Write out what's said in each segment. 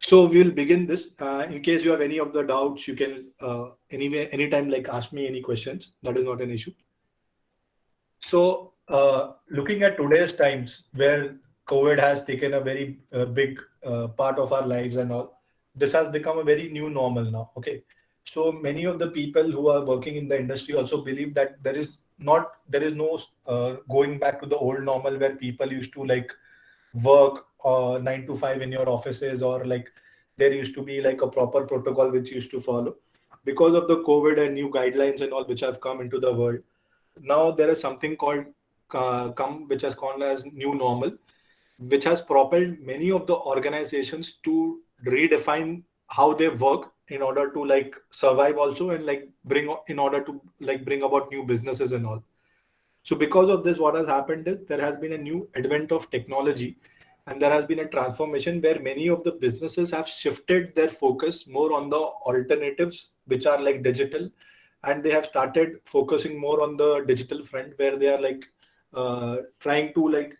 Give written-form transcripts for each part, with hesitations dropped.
So we will begin this. In case you have any of the doubts, you can anytime like ask me any questions. That is not an issue. So looking at today's times, where COVID has taken a very big part of our lives and all, this has become a very new normal now. Okay, so many of the people who are working in the industry also believe that there is no going back to the old normal where people used to like work 9 to 5 in your offices, or like there used to be like a proper protocol which used to follow. Because of the COVID and new guidelines and all which have come into the world, now there is something called which has called as new normal, which has propelled many of the organizations to redefine how they work in order to like survive also, and like in order to like bring about new businesses and all. So because of this, what has happened is there has been a new advent of technology, and there has been a transformation where many of the businesses have shifted their focus more on the alternatives, which are like digital, and they have started focusing more on the digital front, where they are like trying to like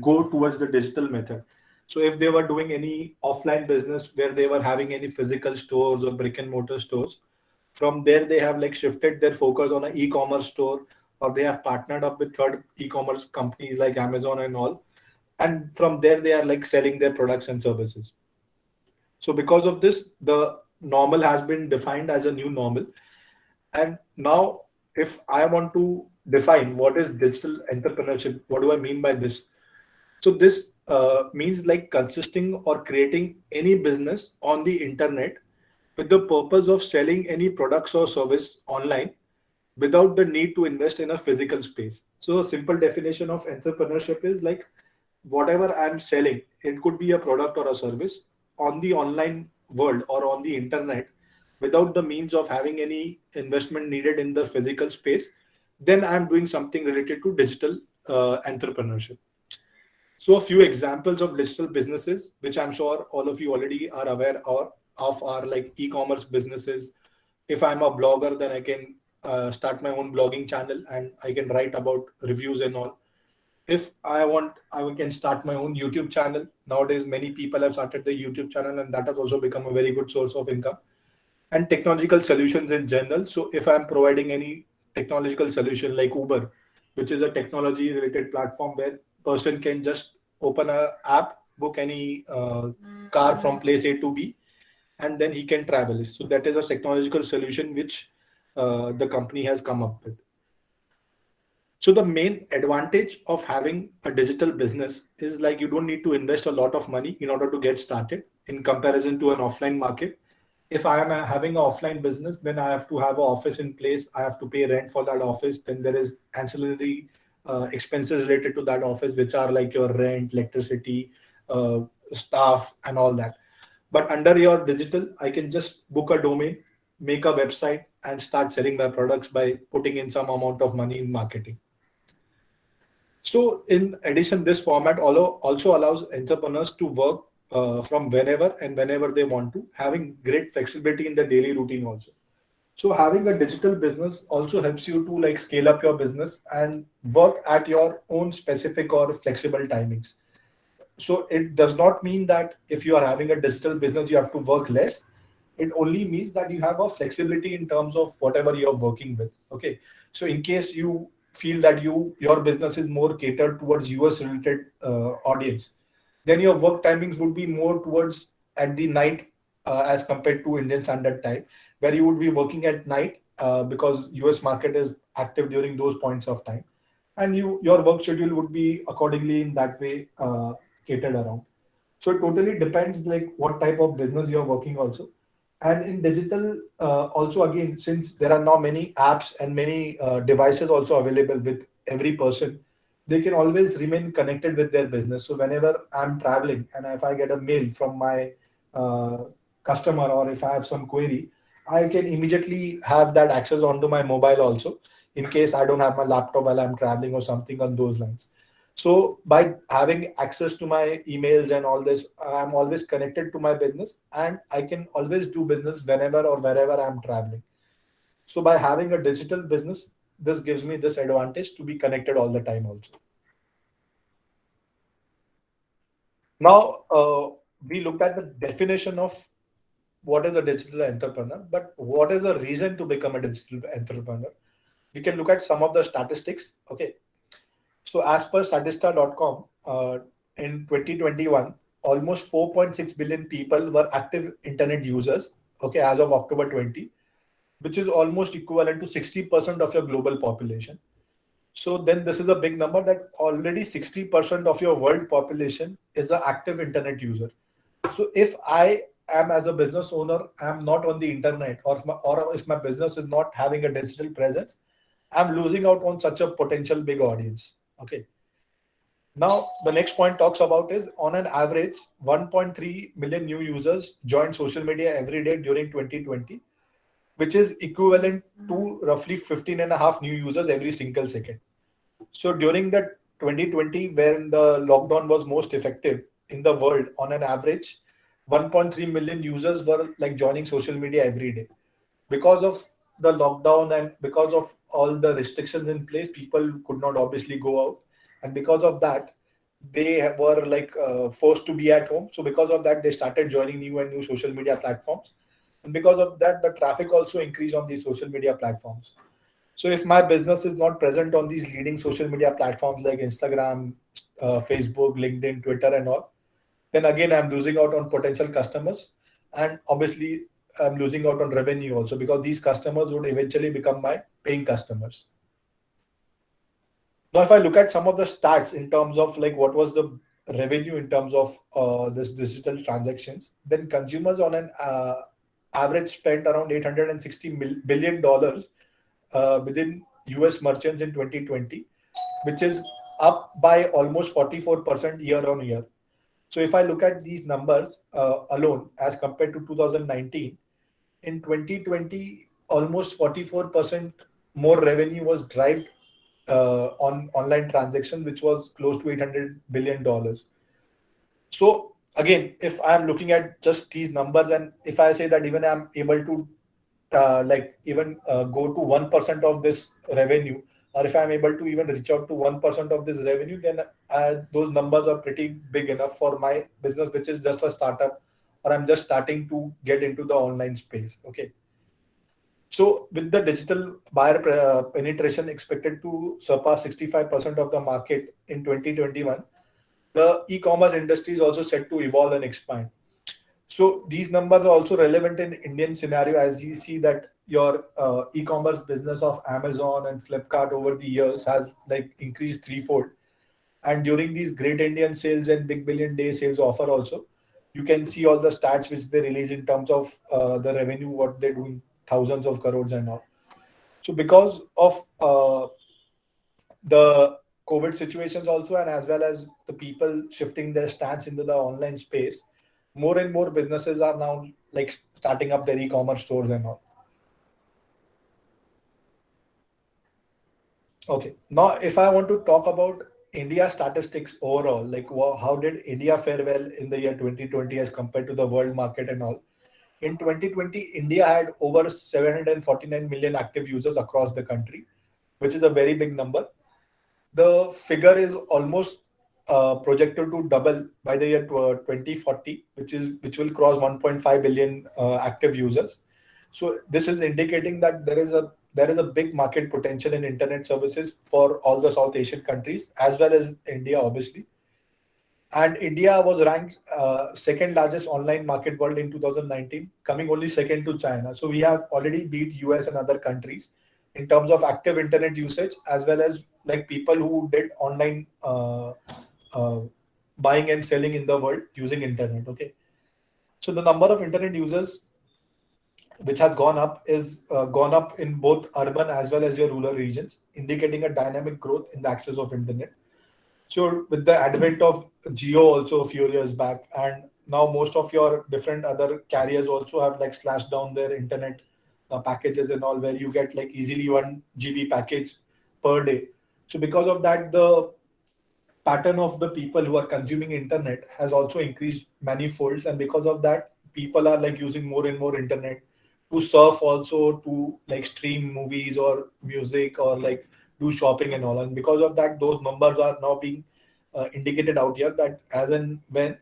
go towards the digital method. So if they were doing any offline business where they were having any physical stores or brick and mortar stores, from there they have like shifted their focus on an e-commerce store, or they have partnered up with third e-commerce companies like Amazon and all, and from there they are like selling their products and services. So because of this, the normal has been defined as a new normal. And now, if I want to define what is digital entrepreneurship, what do I mean by this? So this means like consisting or creating any business on the internet with the purpose of selling any products or service online without the need to invest in a physical space. So a simple definition of entrepreneurship is like whatever I'm selling, it could be a product or a service on the online world or on the internet without the means of having any investment needed in the physical space, then I'm doing something related to digital entrepreneurship. So a few examples of digital businesses, which I'm sure all of you already are aware of, are like e-commerce businesses. If I'm a blogger, then I can start my own blogging channel and I can write about reviews and all. If I want, I can start my own YouTube channel. Nowadays, many people have started the YouTube channel, and that has also become a very good source of income. And technological solutions in general. So if I'm providing any technological solution like Uber, which is a technology related platform where person can just open a app, book any car from place A to B, and then he can travel. So that is a technological solution which the company has come up with. So the main advantage of having a digital business is like you don't need to invest a lot of money in order to get started in comparison to an offline market. If I am having an offline business, then I have to have an office in place. I have to pay rent for that office. Then there is ancillary expenses related to that office, which are like your rent, electricity, staff, and all that. But under your digital, I can just book a domain, make a website, and start selling my products by putting in some amount of money in marketing. So, in addition, this format also allows entrepreneurs to work from whenever they want to, having great flexibility in the daily routine also. So, having a digital business also helps you to like scale up your business and work at your own specific or flexible timings. So, it does not mean that if you are having a digital business, you have to work less. It only means that you have a flexibility in terms of whatever you're working with. Okay. So, in case you feel that your business is more catered towards US related audience, then your work timings would be more towards at the night as compared to Indian standard time, where you would be working at night because US market is active during those points of time, and your work schedule would be accordingly in that way catered around. So it totally depends like what type of business you're working also. And in digital, also again, since there are now many apps and many devices also available with every person, they can always remain connected with their business. So whenever I'm traveling and if I get a mail from my uh, customer, or if I have some query, I can immediately have that access onto my mobile also, in case I don't have my laptop while I'm traveling or something on those lines. So by having access to my emails and all this, I'm always connected to my business, and I can always do business whenever or wherever I'm traveling. So by having a digital business, this gives me this advantage to be connected all the time also. Now, we looked at the definition of what is a digital entrepreneur, but what is a reason to become a digital entrepreneur? We can look at some of the statistics. Okay. So as per Statista.com, in 2021, almost 4.6 billion people were active internet users. Okay, as of October 20, which is almost equivalent to 60% of your global population. So then this is a big number, that already 60% of your world population is an active internet user. So if I am, as a business owner, I'm not on the internet, or if my business is not having a digital presence, I'm losing out on such a potential big audience. Okay. Now, the next point talks about is, on an average, 1.3 million new users joined social media every day during 2020, which is equivalent to roughly 15 and a half new users every single second. So during the 2020, when the lockdown was most effective in the world, on an average, 1.3 million users were like joining social media every day. Because of the lockdown and because of all the restrictions in place, people could not obviously go out, and because of that, they were like forced to be at home. So because of that, they started joining new and new social media platforms, and because of that, the traffic also increased on these social media platforms. So if my business is not present on these leading social media platforms like Instagram, Facebook, LinkedIn, Twitter, and all, then again I'm losing out on potential customers, and obviously I'm losing out on revenue also, because these customers would eventually become my paying customers. Now, if I look at some of the stats in terms of like what was the revenue in terms of this digital transactions, then consumers on an average spent around $860 billion within US merchants in 2020, which is up by almost 44% year on year. So if I look at these numbers alone as compared to 2019, in 2020, almost 44% more revenue was derived on online transaction, which was close to $800 billion. So again, if I'm looking at just these numbers, and if I say that even I'm able to go to 1% of this revenue, or if I'm able to even reach out to 1% of this revenue, then those numbers are pretty big enough for my business, which is just a startup, or I'm just starting to get into the online space. Okay. So with the digital buyer penetration expected to surpass 65% of the market in 2021, the e-commerce industry is also set to evolve and expand. So these numbers are also relevant in Indian scenario, as you see that your e-commerce business of Amazon and Flipkart over the years has like increased threefold. And during these Great Indian Sales and Big Billion Day sales offer also, you can see all the stats which they release in terms of the revenue, what they're doing, thousands of crores and all. So because of the COVID situations also, and as well as the people shifting their stance into the online space, more and more businesses are now like starting up their e-commerce stores and all. Okay. Now, if I want to talk about India statistics overall, like how did India fare well in the year 2020 as compared to the world market and all? In 2020, India had over 749 million active users across the country, which is a very big number. The figure is almost projected to double by the year 2040, which will cross 1.5 billion active users. So this is indicating that there is a big market potential in internet services for all the South Asian countries as well as India, obviously. And India was ranked second largest online market world in 2019, coming only second to China. So we have already beat US and other countries in terms of active internet usage, as well as like people who did online uh, buying and selling in the world using internet. Okay. So the number of internet users which has gone up is gone up in both urban as well as your rural regions, indicating a dynamic growth in the access of internet. So with the advent of Geo also a few years back, and now most of your different other carriers also have like slashed down their internet packages and all, where you get like easily 1 GB package per day. So because of that, the pattern of the people who are consuming internet has also increased many folds, and because of that, people are like using more and more internet to surf, also to like stream movies or music, or like do shopping and all. And because of that, those numbers are now being indicated out here, that as and when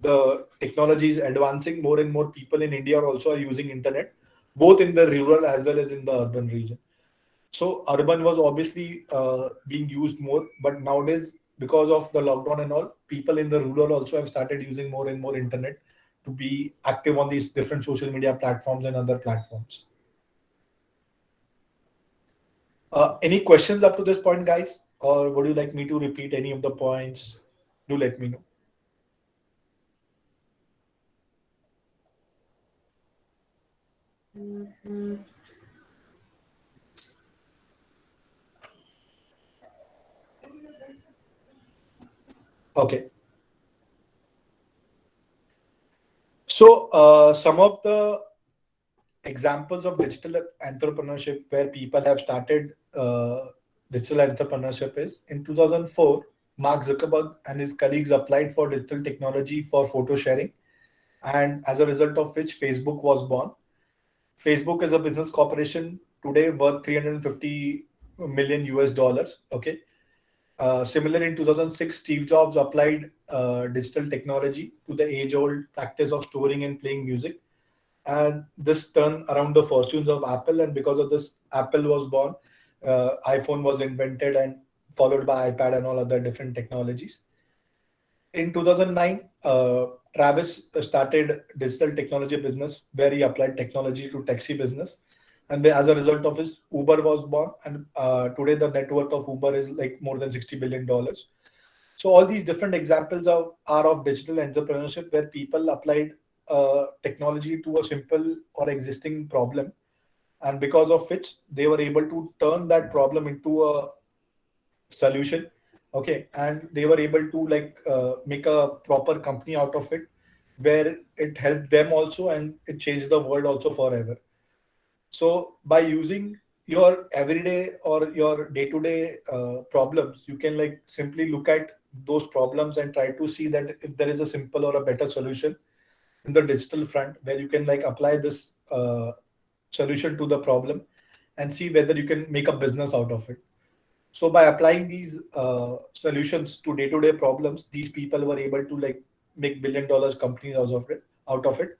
the technology is advancing, more and more people in India also are using internet, both in the rural as well as in the urban region. So urban was obviously being used more, but nowadays because of the lockdown and all, people in the rural also have started using more and more internet to be active on these different social media platforms and other platforms. Any questions up to this point, guys? Or would you like me to repeat any of the points? Do let me know. Okay. So some of the examples of digital entrepreneurship where people have started digital entrepreneurship is in 2004, Mark Zuckerberg and his colleagues applied for digital technology for photo sharing, and as a result of which Facebook was born. Facebook is a business corporation today worth 350 million US dollars. Okay. Similarly, in 2006, Steve Jobs applied digital technology to the age-old practice of storing and playing music, and this turned around the fortunes of Apple. And because of this, Apple was born, iPhone was invented, and followed by iPad and all other different technologies. In 2009, Travis started digital technology business where he applied technology to taxi business, and as a result of his, Uber was born. And today, the net worth of Uber is like more than $60 billion. So all these different examples are of digital entrepreneurship where people applied technology to a simple or existing problem, and because of which they were able to turn that problem into a solution. Okay, and they were able to make a proper company out of it, where it helped them also and it changed the world also forever. So by using your everyday or your day-to-day problems, you can like simply look at those problems and try to see that if there is a simple or a better solution in the digital front where you can like apply this solution to the problem and see whether you can make a business out of it. So by applying these solutions to day-to-day problems, these people were able to like make billion-dollar companies out of it.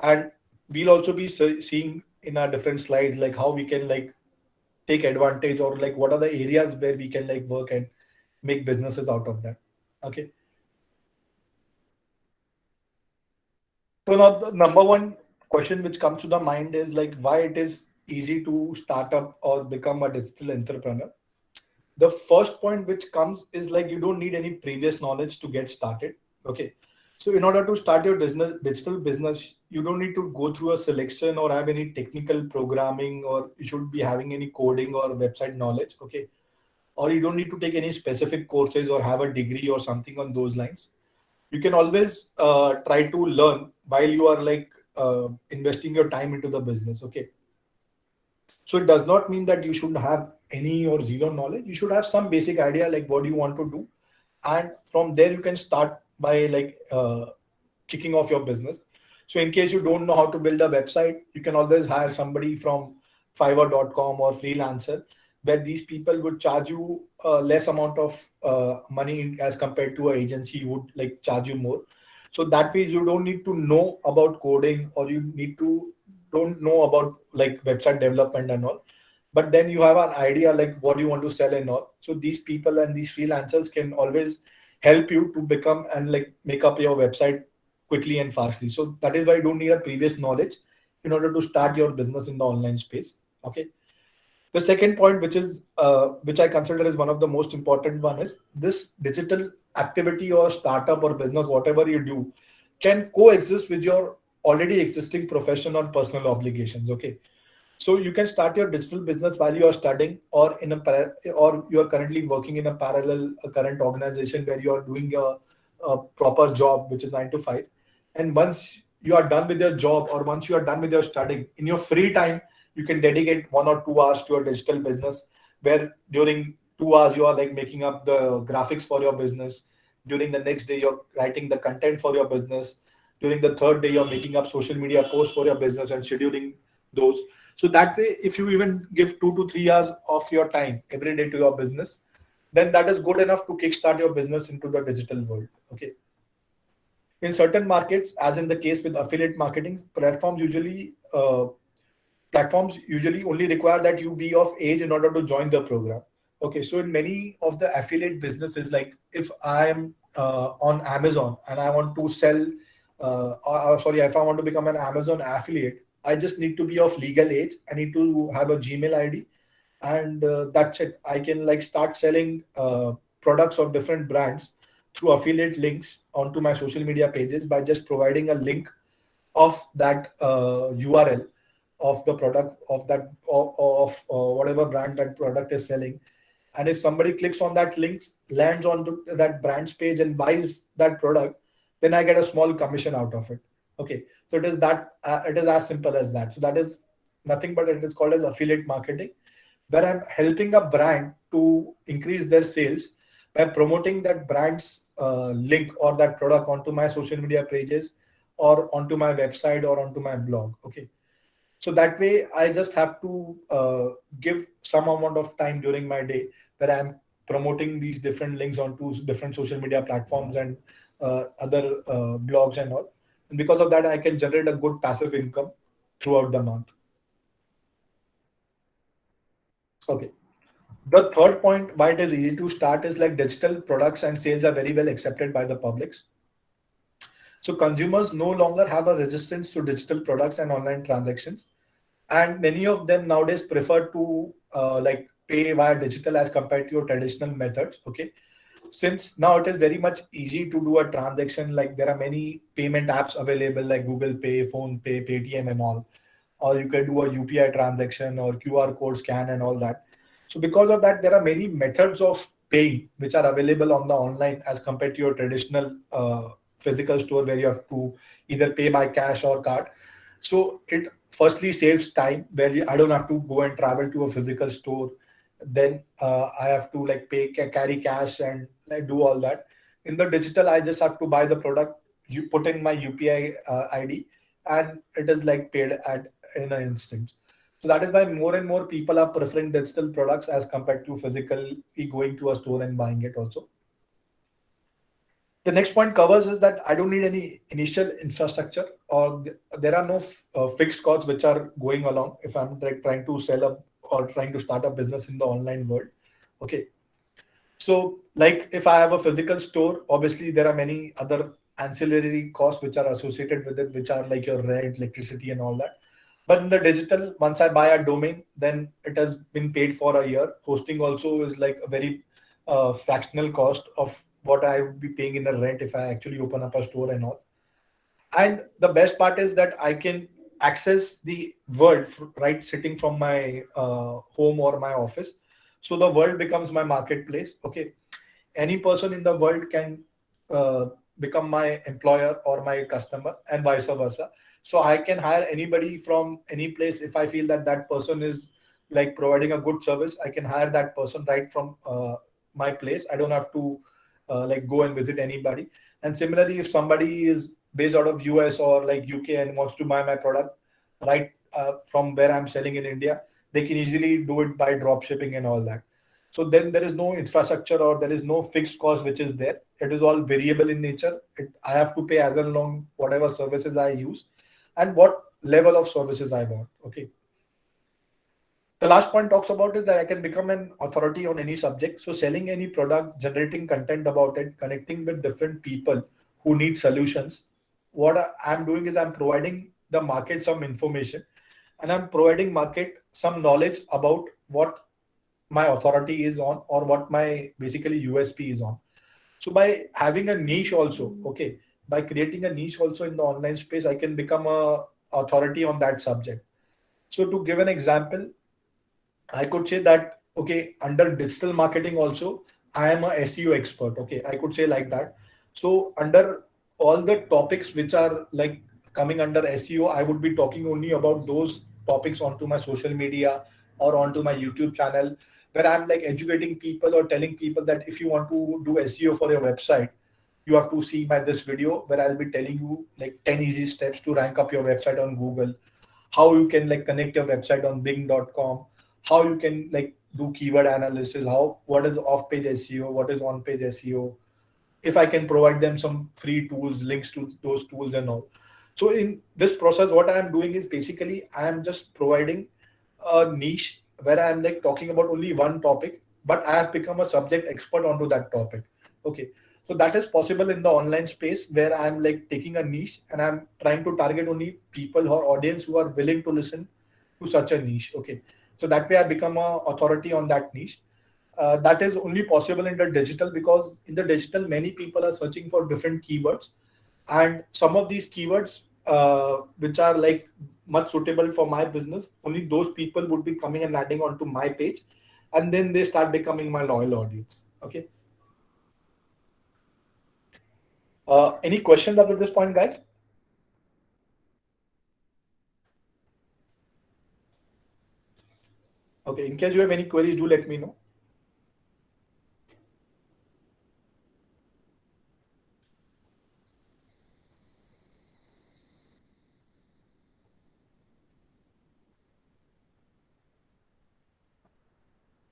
And we'll also be seeing in our different slides like how we can like take advantage, or like what are the areas where we can like work and make businesses out of that. Okay. So now the number one question which comes to the mind is like why it is easy to start up or become a digital entrepreneur. The first point which comes is like you don't need any previous knowledge to get started. Okay. So in order to start your digital business, you don't need to go through a selection or have any technical programming, or you should be having any coding or website knowledge. Okay. Or you don't need to take any specific courses or have a degree or something on those lines. You can always try to learn while you are like investing your time into the business. Okay. So it does not mean that you should have any or zero knowledge. You should have some basic idea like what you want to do, and from there you can start by like kicking off your business. So in case you don't know how to build a website, you can always hire somebody from Fiverr.com or freelancer, where these people would charge you less amount of money as compared to an agency who would like charge you more. So that way you don't need to know about coding, or you need to don't know about like website development and all, but then you have an idea like what you want to sell and all. So these people and these freelancers can always help you to become and like make up your website quickly and fastly. So that is why you don't need a previous knowledge in order to start your business in the online space. Okay. The second point, which I consider is one of the most important one, is this digital activity or startup or business, whatever you do, can coexist with your already existing profession or personal obligations. Okay. So you can start your digital business while you are studying, or or you are currently working in a parallel a current organization where you are doing a proper job, which is 9 to 5. And once you are done with your job, or once you are done with your studying, in your free time, you can dedicate 1 or 2 hours to your digital business, where during 2 hours you are like making up the graphics for your business. During the next day, you're writing the content for your business. During the third day, you're making up social media posts for your business and scheduling those. So that way, if you even give 2 to 3 hours of your time every day to your business, then that is good enough to kickstart your business into the digital world. Okay. In certain markets, as in the case with affiliate marketing, platforms usually only require that you be of age in order to join the program. Okay, so in many of the affiliate businesses, like if I am on Amazon and I want to sell, sorry, if I want to become an Amazon affiliate, I just need to be of legal age. I need to have a Gmail ID, and that's it. I can like start selling products of different brands through affiliate links onto my social media pages by just providing a link of that URL of the product of that of whatever brand that product is selling. And if somebody clicks on that link, lands onto that brand's page and buys that product, then I get a small commission out of it. Okay, so it is as simple as that. So that is nothing but it is called as affiliate marketing, where I'm helping a brand to increase their sales by promoting that brand's link or that product onto my social media pages or onto my website or onto my blog. Okay, so that way I just have to give some amount of time during my day where I'm promoting these different links onto different social media platforms and other blogs and all. And because of that, I can generate a good passive income throughout the month. Okay. The third point why it is easy to start is like digital products and sales are very well accepted by the publics. So consumers no longer have a resistance to digital products and online transactions, and many of them nowadays prefer to like pay via digital as compared to your traditional methods. Okay, since now it is very much easy to do a transaction, like there are many payment apps available like Google Pay, Phone Pay, Paytm and all, or you can do a UPI transaction or QR code scan and all that. So because of that, there are many methods of paying which are available on the online as compared to your traditional physical store where you have to either pay by cash or card. So it firstly saves time where I don't have to go and travel to a physical store. Then I have to like carry cash and like, do all that. In the digital, I just have to buy the product. You put in my UPI ID, and it is like paid at in an instant. So that is why more and more people are preferring digital products as compared to physically going to a store and buying it also. The next point covers is that I don't need any initial infrastructure, or there are no fixed costs which are going along if I'm like trying to sell up or trying to start a business in the online world. Okay, so like if I have a physical store, obviously there are many other ancillary costs which are associated with it, which are like your rent, electricity, and all that. But in the digital, once I buy a domain, then it has been paid for a year. Hosting also is like a very fractional cost of what I would be paying in the rent if I actually open up a store and all. And the best part is that I can access the world right sitting from my home or my office. So the world becomes my marketplace. Okay, any person in the world can uh, become my employer or my customer, and vice versa. So I can hire anybody from any place. If I feel that that person is like providing a good service, I can hire that person right from my place. I don't have to like go and visit anybody. And similarly, if somebody is based out of US or like UK and wants to buy my product right from where I'm selling in India, they can easily do it by drop shipping and all that. So then there is no infrastructure or there is no fixed cost which is there. It is all variable in nature. I have to pay as along whatever services I use and what level of services I want. Okay. The last point talks about is that I can become an authority on any subject. So selling any product, generating content about it, connecting with different people who need solutions. What I'm doing is I'm providing the market some information, and I'm providing market some knowledge about what my authority is on or what my basically USP is on. So by having a niche also, okay, by creating a niche also in the online space, I can become a authority on that subject. So to give an example, I could say that, okay, under digital marketing also, I am a SEO expert. Okay, I could say like that. So under all the topics which are like coming under SEO, I would be talking only about those topics onto my social media or onto my YouTube channel, where I'm like educating people or telling people that if you want to do SEO for your website, you have to see my this video where I'll be telling you like 10 easy steps to rank up your website on Google, how you can like connect your website on bing.com, how you can like do keyword analysis, how what is off page SEO, what is on page SEO, if I can provide them some free tools, links to those tools and all. So in this process, what I am doing is basically I am just providing a niche where I am like talking about only one topic, but I have become a subject expert onto that topic. Okay. So that is possible in the online space where I'm like taking a niche and I'm trying to target only people or audience who are willing to listen to such a niche. Okay. So that way I become a authority on that niche. That is only possible in the digital, because in the digital many people are searching for different keywords, and some of these keywords which are like much suitable for my business, only those people would be coming and landing onto my page, and then they start becoming my loyal audience. Okay. Any questions up to this point, guys? Okay, in case you have any queries, do let me know.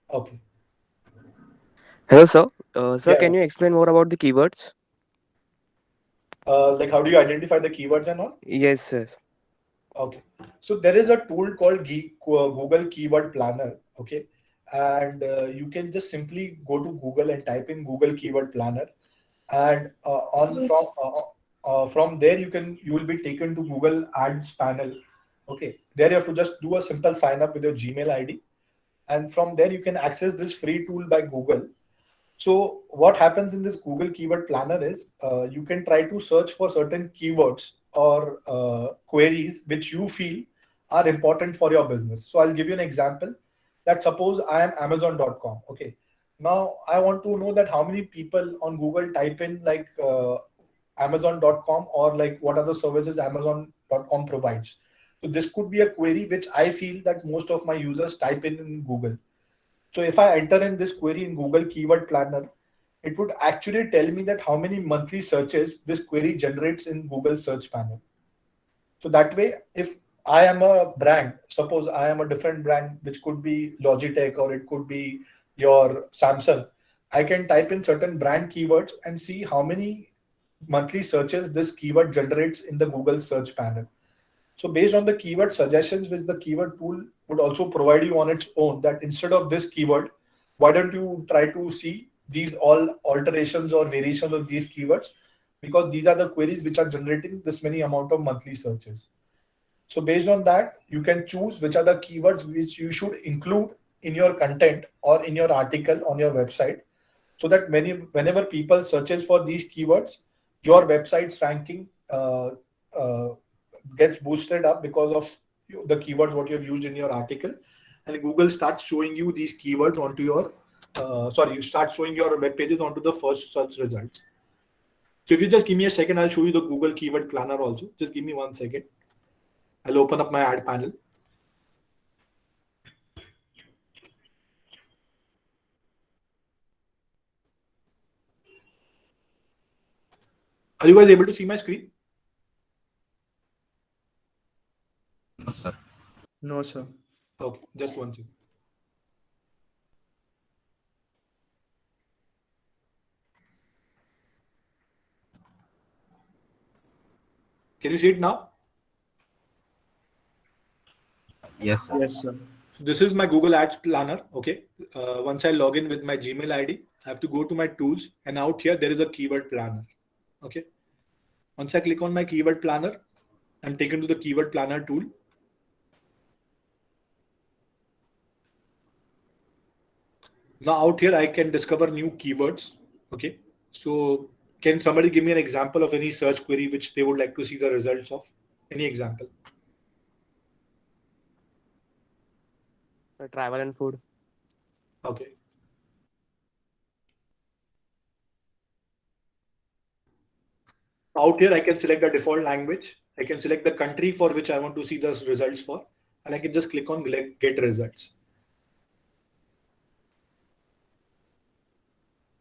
Okay. Hello, sir. Sir, Yeah. can you explain more about the keywords? Like how do you identify the keywords and all? Yes, sir. Okay. So there is a tool called Google Keyword Planner. Okay. And you can just simply go to Google and type in Google Keyword Planner. And on from there you will be taken to Google Ads panel. Okay. There you have to just do a simple sign up with your Gmail ID. And from there you can access this free tool by Google. So what happens in this Google Keyword Planner is you can try to search for certain keywords or queries which you feel are important for your business. So I'll give you an example. That suppose I am Amazon.com. Okay. Now I want to know that how many people on Google type in like Amazon.com, or like what are the services Amazon.com provides. So this could be a query which I feel that most of my users type in Google. So if I enter in this query in Google Keyword Planner, it would actually tell me that how many monthly searches this query generates in Google search panel. So that way, if I am a brand, suppose I am a different brand, which could be Logitech or it could be your Samsung, I can type in certain brand keywords and see how many monthly searches this keyword generates in the Google search panel. So based on the keyword suggestions, which the keyword tool would also provide you on its own, that instead of this keyword, why don't you try to see these all alterations or variations of these keywords? Because these are the queries which are generating this many amount of monthly searches. So based on that, you can choose which are the keywords which you should include in your content or in your article on your website, so that whenever people searches for these keywords, your website's ranking uh, gets boosted up because of the keywords what you have used in your article, and Google starts showing you these keywords onto your you start showing your web pages onto the first search results. So if you just give me a second, I'll show you the Google Keyword Planner also. Just give me 1 second. I'll open up my ad panel. Are you guys able to see my screen? No, sir. No, sir. Okay, just 1 second. Can you see it now? Yes, sir. Yes, sir. So this is my Google Ads Planner. Okay. Once I log in with my Gmail ID, I have to go to my tools, and out here there is a keyword planner. Okay. Once I click on my keyword planner, I'm taken to the keyword planner tool. Now out here I can discover new keywords. Okay. So can somebody give me an example of any search query which they would like to see the results of? Any example? Travel and food. Okay. Out here I can select the default language. I can select the country for which I want to see the results for, and I can just click on get results.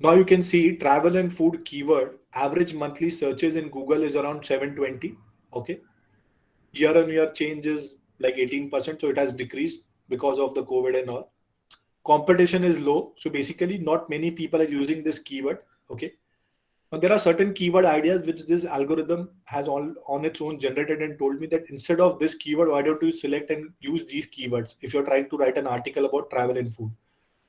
Now you can see travel and food keyword average monthly searches in Google is around 720. Okay. Year on year change is like 18%. So it has decreased because of the COVID and all. Competition is low. So basically not many people are using this keyword. Okay. Now, there are certain keyword ideas which this algorithm has all on its own generated and told me that instead of this keyword, why don't you select and use these keywords if you're trying to write an article about travel and food.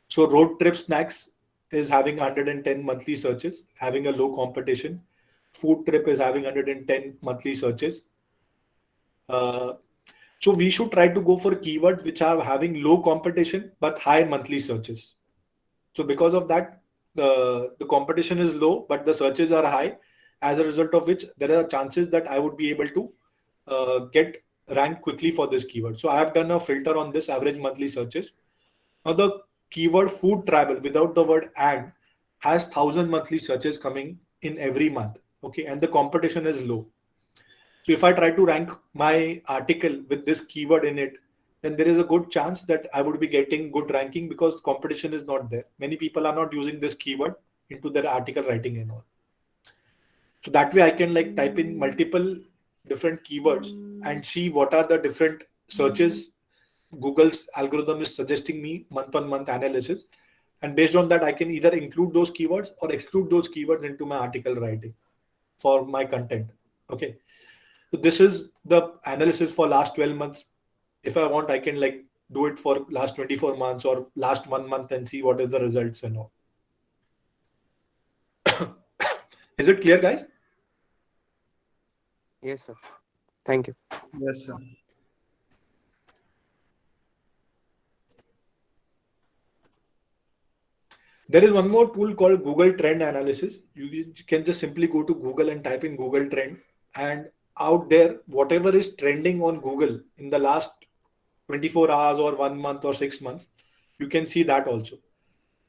So road trip snacks is having 110 monthly searches, having a low competition. Food trip is having 110 monthly searches. Uh, so we should try to go for keywords which are having low competition but high monthly searches. So because of that, the competition is low, but the searches are high. As a result of which, there are chances that I would be able to get ranked quickly for this keyword. So I have done a filter on this average monthly searches. Now the keyword food travel without the word and has 1,000 monthly searches coming in every month. Okay, and the competition is low. So if I try to rank my article with this keyword in it, then there is a good chance that I would be getting good ranking because competition is not there. Many people are not using this keyword into their article writing and all. So that way I can like type in multiple different keywords and see what are the different searches Google's algorithm is suggesting me month on month analysis. And based on that, I can either include those keywords or exclude those keywords into my article writing for my content. Okay. So this is the analysis for last 12 months. If I want, I can like do it for last 24 months or last 1 month and see what is the results and all. Is it clear, guys? Yes, sir. Thank you. Yes, sir. There is one more tool called Google Trend Analysis. You can just simply go to Google and type in Google Trend, and out there, whatever is trending on Google in the last 24 hours or 1 month or 6 months, you can see that also.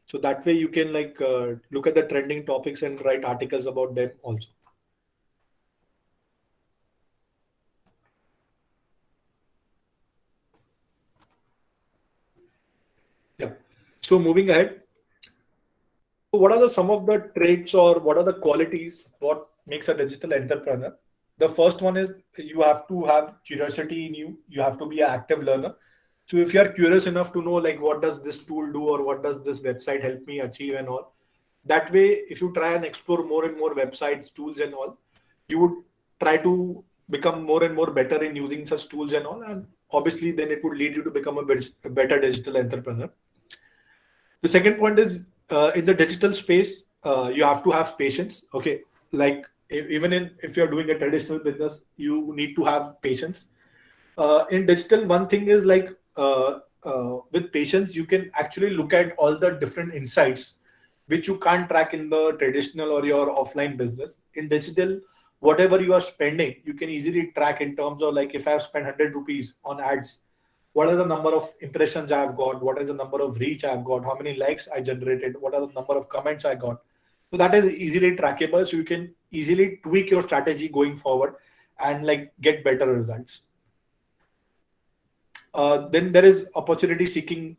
So that way you can like look at the trending topics and write articles about them also. Yeah. So moving ahead, what are some of the traits or what are the qualities what makes a digital entrepreneur? The first one is you have to have curiosity in you. You have to be an active learner. So if you are curious enough to know like what does this tool do or what does this website help me achieve and all, that way if you try and explore more and more websites, tools and all, you would try to become more and more better in using such tools and all, and obviously then it would lead you to become a better digital entrepreneur. The second point is in the digital space, you have to have patience. Okay, like even in if you're doing a traditional business, you need to have patience. In digital, one thing is like with patience, you can actually look at all the different insights which you can't track in the traditional or your offline business. In digital, whatever you are spending, you can easily track in terms of like if I have spent 100 rupees on ads, what are the number of impressions I've got, what is the number of reach I've got, how many likes I generated, what are the number of comments I got. So that is easily trackable. So you can easily tweak your strategy going forward and like get better results. Then there is opportunity seeking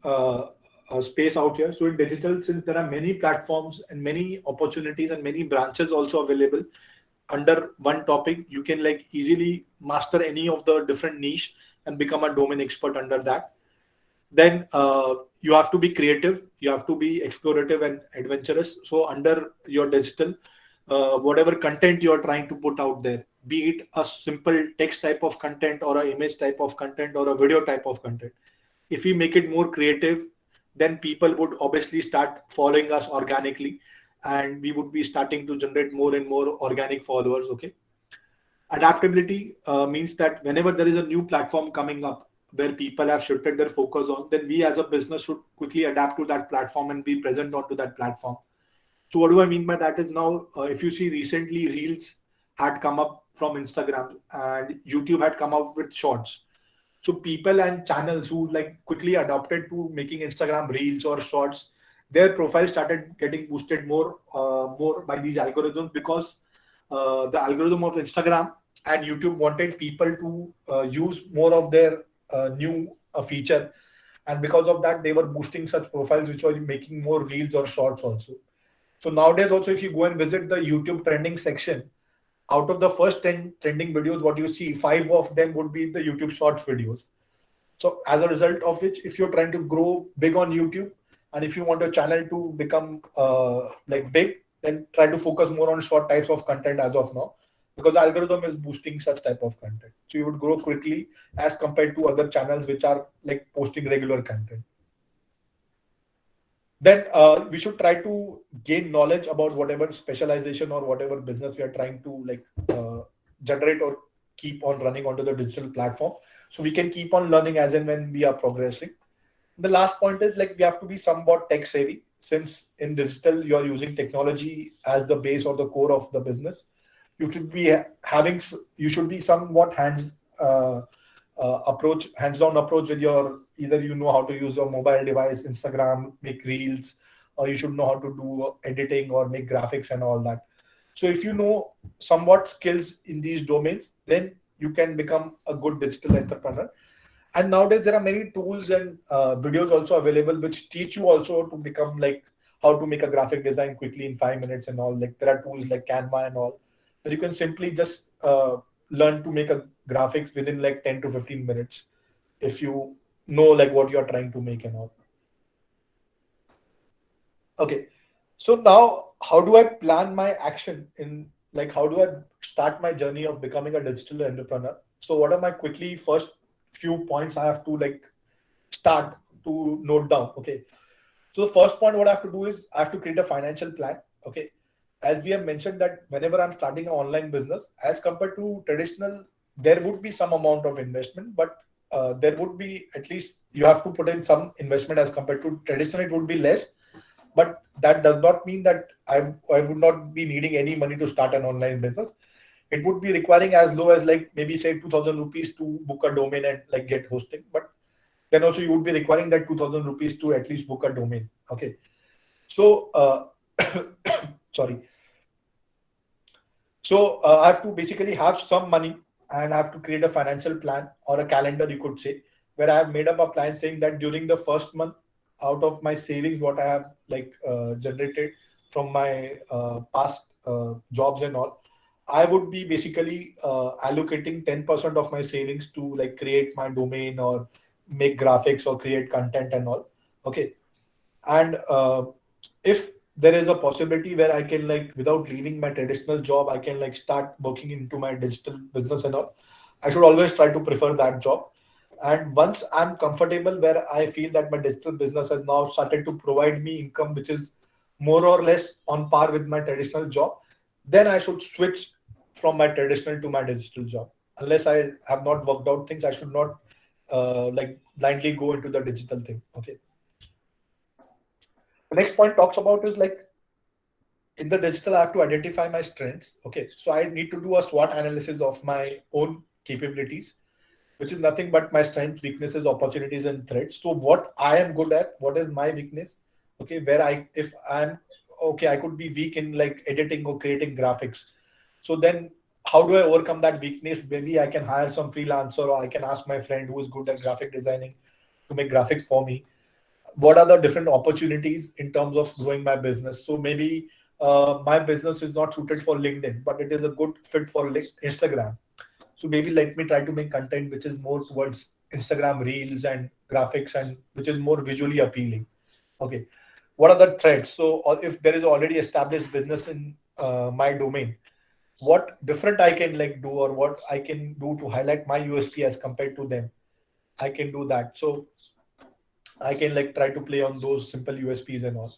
space out here. So in digital, since there are many platforms and many opportunities and many branches also available under one topic, you can like easily master any of the different niche and become a domain expert under that. Then you have to be creative, you have to be explorative and adventurous. So under your digital, whatever content you are trying to put out there, be it a simple text type of content or an image type of content or a video type of content, if we make it more creative, then people would obviously start following us organically and we would be starting to generate more and more organic followers. Okay. Adaptability means that whenever there is a new platform coming up where people have shifted their focus on, then we as a business should quickly adapt to that platform and be present onto that platform. So what do I mean by that is now, if you see recently Reels had come up from Instagram and YouTube had come up with Shorts. So people and channels who like quickly adopted to making Instagram Reels or Shorts, their profile started getting boosted more by these algorithms because the algorithm of Instagram and YouTube wanted people to use more of their new feature, and because of that, they were boosting such profiles which were making more Reels or Shorts also. So nowadays also, if you go and visit the YouTube trending section, out of the first 10 trending videos, what you see, 5 of them would be the YouTube Shorts videos. So as a result of which, if you're trying to grow big on YouTube, and if you want your channel to become like big, then try to focus more on short types of content as of now, because the algorithm is boosting such type of content. So you would grow quickly as compared to other channels which are like posting regular content. Then we should try to gain knowledge about whatever specialization or whatever business we are trying to generate or keep on running onto the digital platform, so we can keep on learning as and when we are progressing. The last point is like we have to be somewhat tech savvy, since in digital you are using technology as the base or the core of the business. You should be you should be somewhat hands-on approach with your, either you know how to use your mobile device, Instagram, make reels, or you should know how to do editing or make graphics and all that. So if you know somewhat skills in these domains, then you can become a good digital entrepreneur. And nowadays there are many tools and videos also available which teach you also to become like how to make a graphic design quickly in 5 minutes and all. Like there are tools like Canva and all, that you can simply just learn to make a graphics within like 10 to 15 minutes if you know like what you are trying to make and all. Okay, so now how do I plan my action in, like how do I start my journey of becoming a digital entrepreneur? So what are my quickly first few points I have to like start to note down? Okay, so the first point what I have to do is I have to create a financial plan. Okay, as we have mentioned that whenever I'm starting an online business, as compared to traditional, there would be some amount of investment, but there would be, at least you have to put in some investment. As compared to traditional, it would be less, but that does not mean that I would not be needing any money to start an online business. It would be requiring as low as like maybe say 2,000 rupees to book a domain and like get hosting. But then also you would be requiring that 2,000 rupees to at least book a domain. Okay. So, sorry. So I have to basically have some money, and I have to create a financial plan or a calendar, you could say, where I have made up a plan saying that during the first month, out of my savings, what I have like generated from my past jobs and all, I would be basically allocating 10% of my savings to like create my domain or make graphics or create content and all. Okay. And if there is a possibility where I can like without leaving my traditional job, I can like start working into my digital business and all, I should always try to prefer that job. And once I'm comfortable where I feel that my digital business has now started to provide me income which is more or less on par with my traditional job, then I should switch from my traditional to my digital job. Unless I have not worked out things, I should not like blindly go into the digital thing. Okay. The next point talks about is like in the digital, I have to identify my strengths. Okay. So I need to do a SWOT analysis of my own capabilities, which is nothing but my strengths, weaknesses, opportunities, and threats. So what I am good at, what is my weakness? Okay. Where if I'm okay, I could be weak in like editing or creating graphics. So then how do I overcome that weakness? Maybe I can hire some freelancer, or I can ask my friend who is good at graphic designing to make graphics for me. What are the different opportunities in terms of growing my business? So maybe my business is not suited for LinkedIn, but it is a good fit for Instagram. So maybe let me try to make content which is more towards Instagram reels and graphics, and which is more visually appealing. Okay. What are the threats? So or if there is already established business in my domain, what different I can like do, or what I can do to highlight my USP as compared to them, I can do that. So I can like try to play on those simple USPs and all.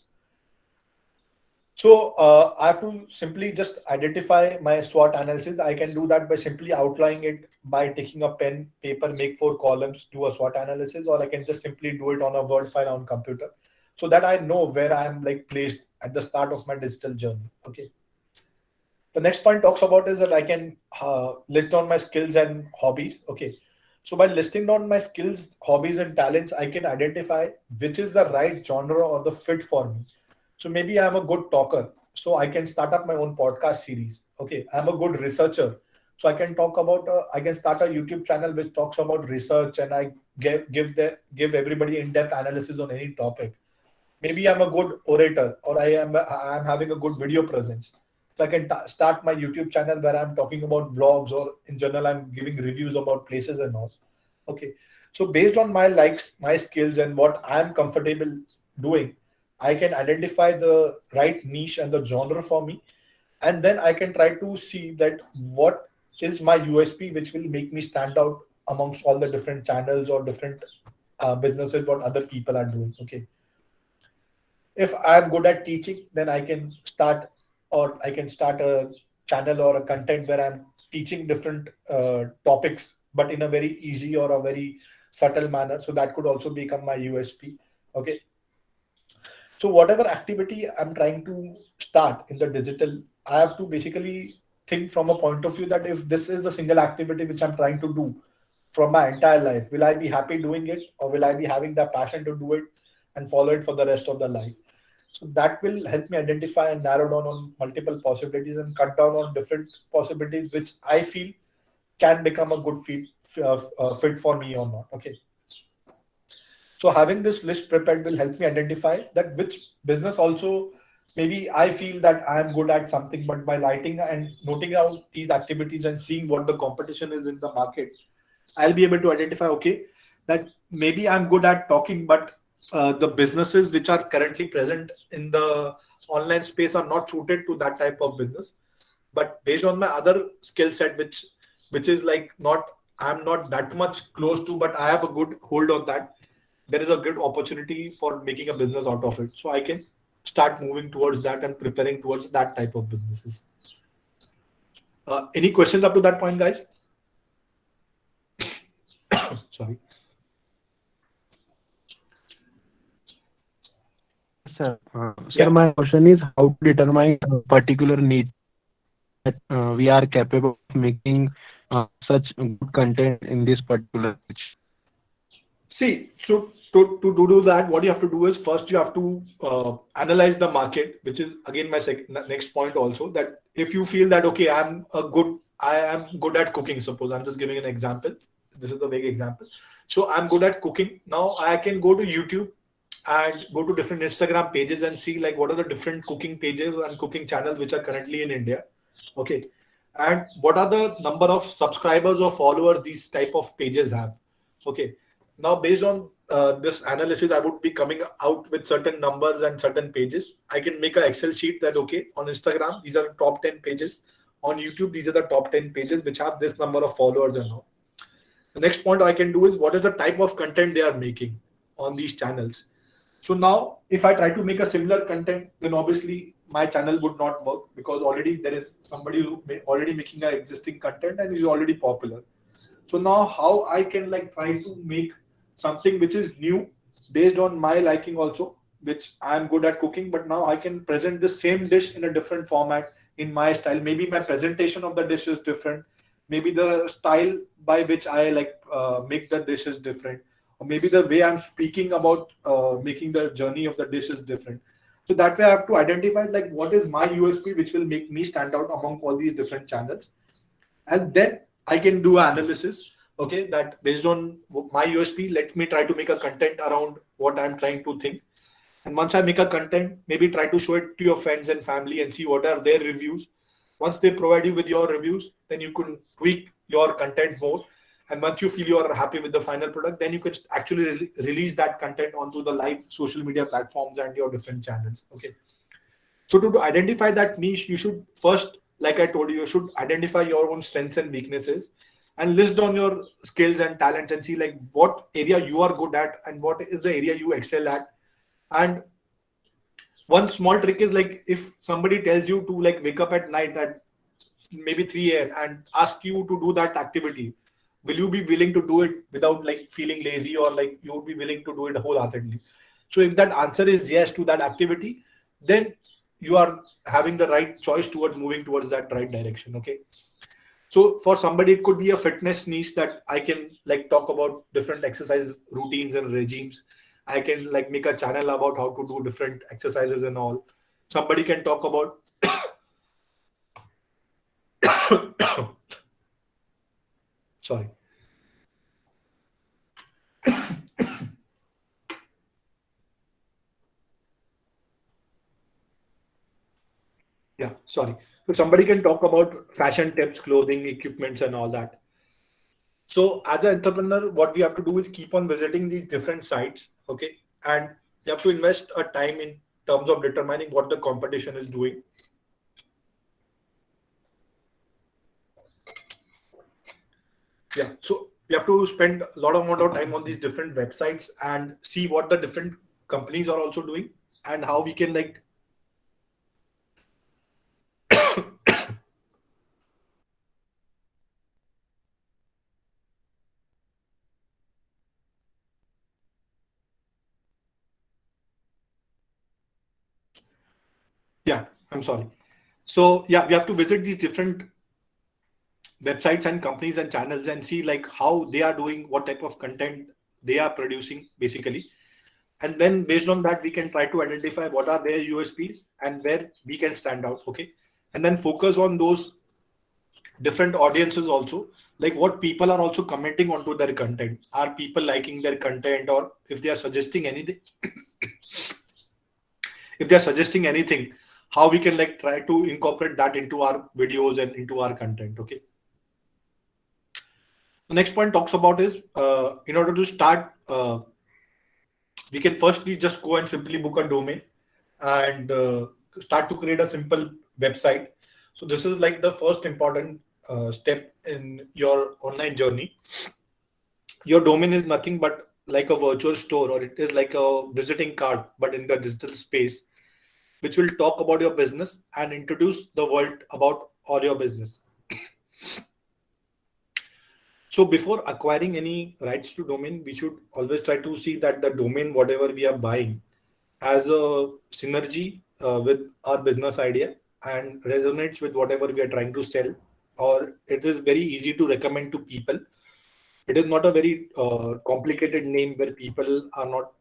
So I have to simply just identify my SWOT analysis. I can do that by simply outlining it by taking a pen, paper, make 4 columns, do a SWOT analysis, or I can just simply do it on a Word file on computer, so that I know where I am like placed at the start of my digital journey. Okay. The next point talks about is that I can list down my skills and hobbies. Okay. So by listing down my skills, hobbies, and talents, I can identify which is the right genre or the fit for me. So maybe I'm a good talker, so I can start up my own podcast series. Okay. I'm a good researcher, so I can talk about. I can start a YouTube channel which talks about research, and I give everybody in-depth analysis on any topic. Maybe I'm a good orator, or I'm having a good video presence. So I can start my YouTube channel where I'm talking about vlogs, or in general I'm giving reviews about places and all. Okay. So based on my likes, my skills, and what I'm comfortable doing, I can identify the right niche and the genre for me, and then I can try to see that what is my USP which will make me stand out amongst all the different channels or different businesses what other people are doing. Okay, if I'm good at teaching, then I can start a channel or a content where I'm teaching different topics, but in a very easy or a very subtle manner. So that could also become my USP. Okay. So whatever activity I'm trying to start in the digital, I have to basically think from a point of view that if this is the single activity which I'm trying to do from my entire life, will I be happy doing it or will I be having the passion to do it and follow it for the rest of the life? So that will help me identify and narrow down on multiple possibilities and cut down on different possibilities which I feel can become a good fit for me or not. Okay. So having this list prepared will help me identify that which business also maybe I feel that I am good at something, but by writing and noting out these activities and seeing what the competition is in the market, I'll be able to identify, okay, that maybe I'm good at talking, but the businesses which are currently present in the online space are not suited to that type of business. But based on my other skill set, which is like not I'm not that much close to, but I have a good hold on that. There is a good opportunity for making a business out of it. So I can start moving towards that and preparing towards that type of businesses. Any questions up to that point, guys? Sorry. Sir, Yeah. my question is how to determine a particular need that we are capable of making such good content in this particular niche. See, so to do that, what you have to do is first you have to analyze the market, which is again my next point also. That if you feel that okay, I am good at cooking. Suppose I'm just giving an example. This is a vague example. So I'm good at cooking. Now I can go to YouTube and go to different Instagram pages and see like what are the different cooking pages and cooking channels which are currently in India. Okay, and what are the number of subscribers or followers these type of pages have. Okay, now based on this analysis, I would be coming out with certain numbers and certain pages. I can make an Excel sheet that okay, on Instagram these are the top 10 pages, on YouTube these are the top 10 pages which have this number of followers and all. The next point I can do is what is the type of content they are making on these channels. So now, if I try to make a similar content, then obviously my channel would not work because already there is somebody who already making a existing content and is already popular. So now, how I can like try to make something which is new based on my liking also, which I am good at cooking, but now I can present the same dish in a different format in my style. Maybe my presentation of the dish is different. Maybe the style by which I like make the dish is different, or maybe the way I'm speaking about making the journey of the dish is different. So that way I have to identify like what is my USP which will make me stand out among all these different channels, and then I can do analysis. Okay, that based on my USP, let me try to make a content around what I'm trying to think. And once I make a content, maybe try to show it to your friends and family and see what are their reviews. Once they provide you with your reviews, then you can tweak your content more. And once you feel you are happy with the final product, then you can actually release that content onto the live social media platforms and your different channels. Okay. So to identify that niche, you should first, like I told you, you should identify your own strengths and weaknesses and list down your skills and talents and see like what area you are good at and what is the area you excel at. And one small trick is like if somebody tells you to like wake up at night at maybe 3 a.m. and ask you to do that activity, will you be willing to do it without like feeling lazy, or like you would be willing to do it wholeheartedly? So if that answer is yes to that activity, then you are having the right choice towards moving towards that right direction. Okay. So for somebody, it could be a fitness niche that I can like talk about different exercise routines and regimes. I can like make a channel about how to do different exercises and all. Somebody can talk about sorry. Yeah, sorry. So somebody can talk about fashion tips, clothing, equipments, and all that. So as an entrepreneur, what we have to do is keep on visiting these different sites, okay? And you have to invest a time in terms of determining what the competition is doing. Yeah, so we have to spend a lot of amount of time on these different websites and see what the different companies are also doing and how we can like yeah, I'm sorry. So yeah, we have to visit these different websites and companies and channels and see like how they are doing, what type of content they are producing basically. And then based on that, we can try to identify what are their USPs and where we can stand out. Okay. And then focus on those different audiences also, like what people are also commenting onto their content. Are people liking their content, or if they are suggesting anything, if they are suggesting anything, how we can like try to incorporate that into our videos and into our content. Okay. The next point talks about is in order to start, we can firstly just go and simply book a domain and start to create a simple website. So this is like the first important step in your online journey. Your domain is nothing but like a virtual store, or it is like a visiting card, but in the digital space, which will talk about your business and introduce the world about all your business. So before acquiring any rights to domain, we should always try to see that the domain, whatever we are buying, has a synergy with our business idea and resonates with whatever we are trying to sell, or it is very easy to recommend to people. It is not a very complicated name where people are not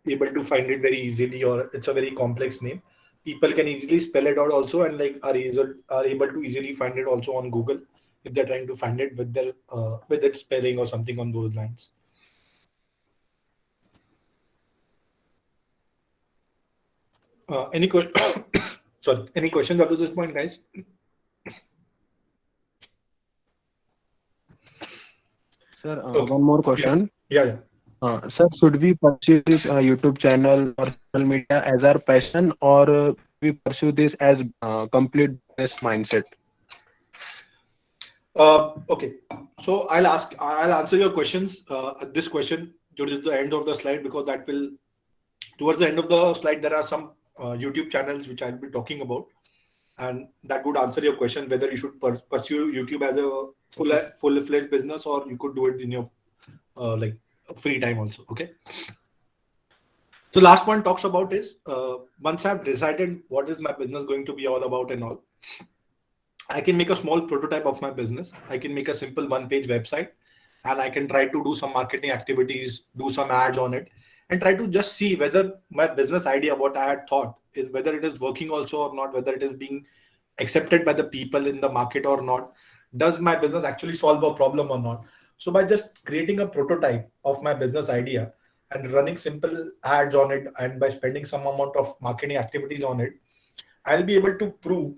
able to find it very easily, or it's a very complex name. People can easily spell it out also, and like are able to easily find it also on Google if they're trying to find it with their with its spelling or something on those lines. Any sorry, any questions up to this point, guys? Sir, Okay. one more Yeah. question. Yeah. Sir, should we pursue this YouTube channel or social media as our passion, or we pursue this as complete business mindset? Okay. So I'll answer your questions. This question towards the end of the slide, because that will, towards the end of the slide, there are some YouTube channels which I'll be talking about, and that would answer your question whether you should pursue YouTube as a full-fledged business, or you could do it in your like free time also. Okay. So last one talks about is once I've decided what is my business going to be all about and all, I can make a small prototype of my business. I can make a simple one-page website, and I can try to do some marketing activities, do some ads on it, and try to just see whether my business idea, what I had thought, is whether it is working also or not, whether it is being accepted by the people in the market or not. Does my business actually solve a problem or not? So by just creating a prototype of my business idea and running simple ads on it, and by spending some amount of marketing activities on it, I'll be able to prove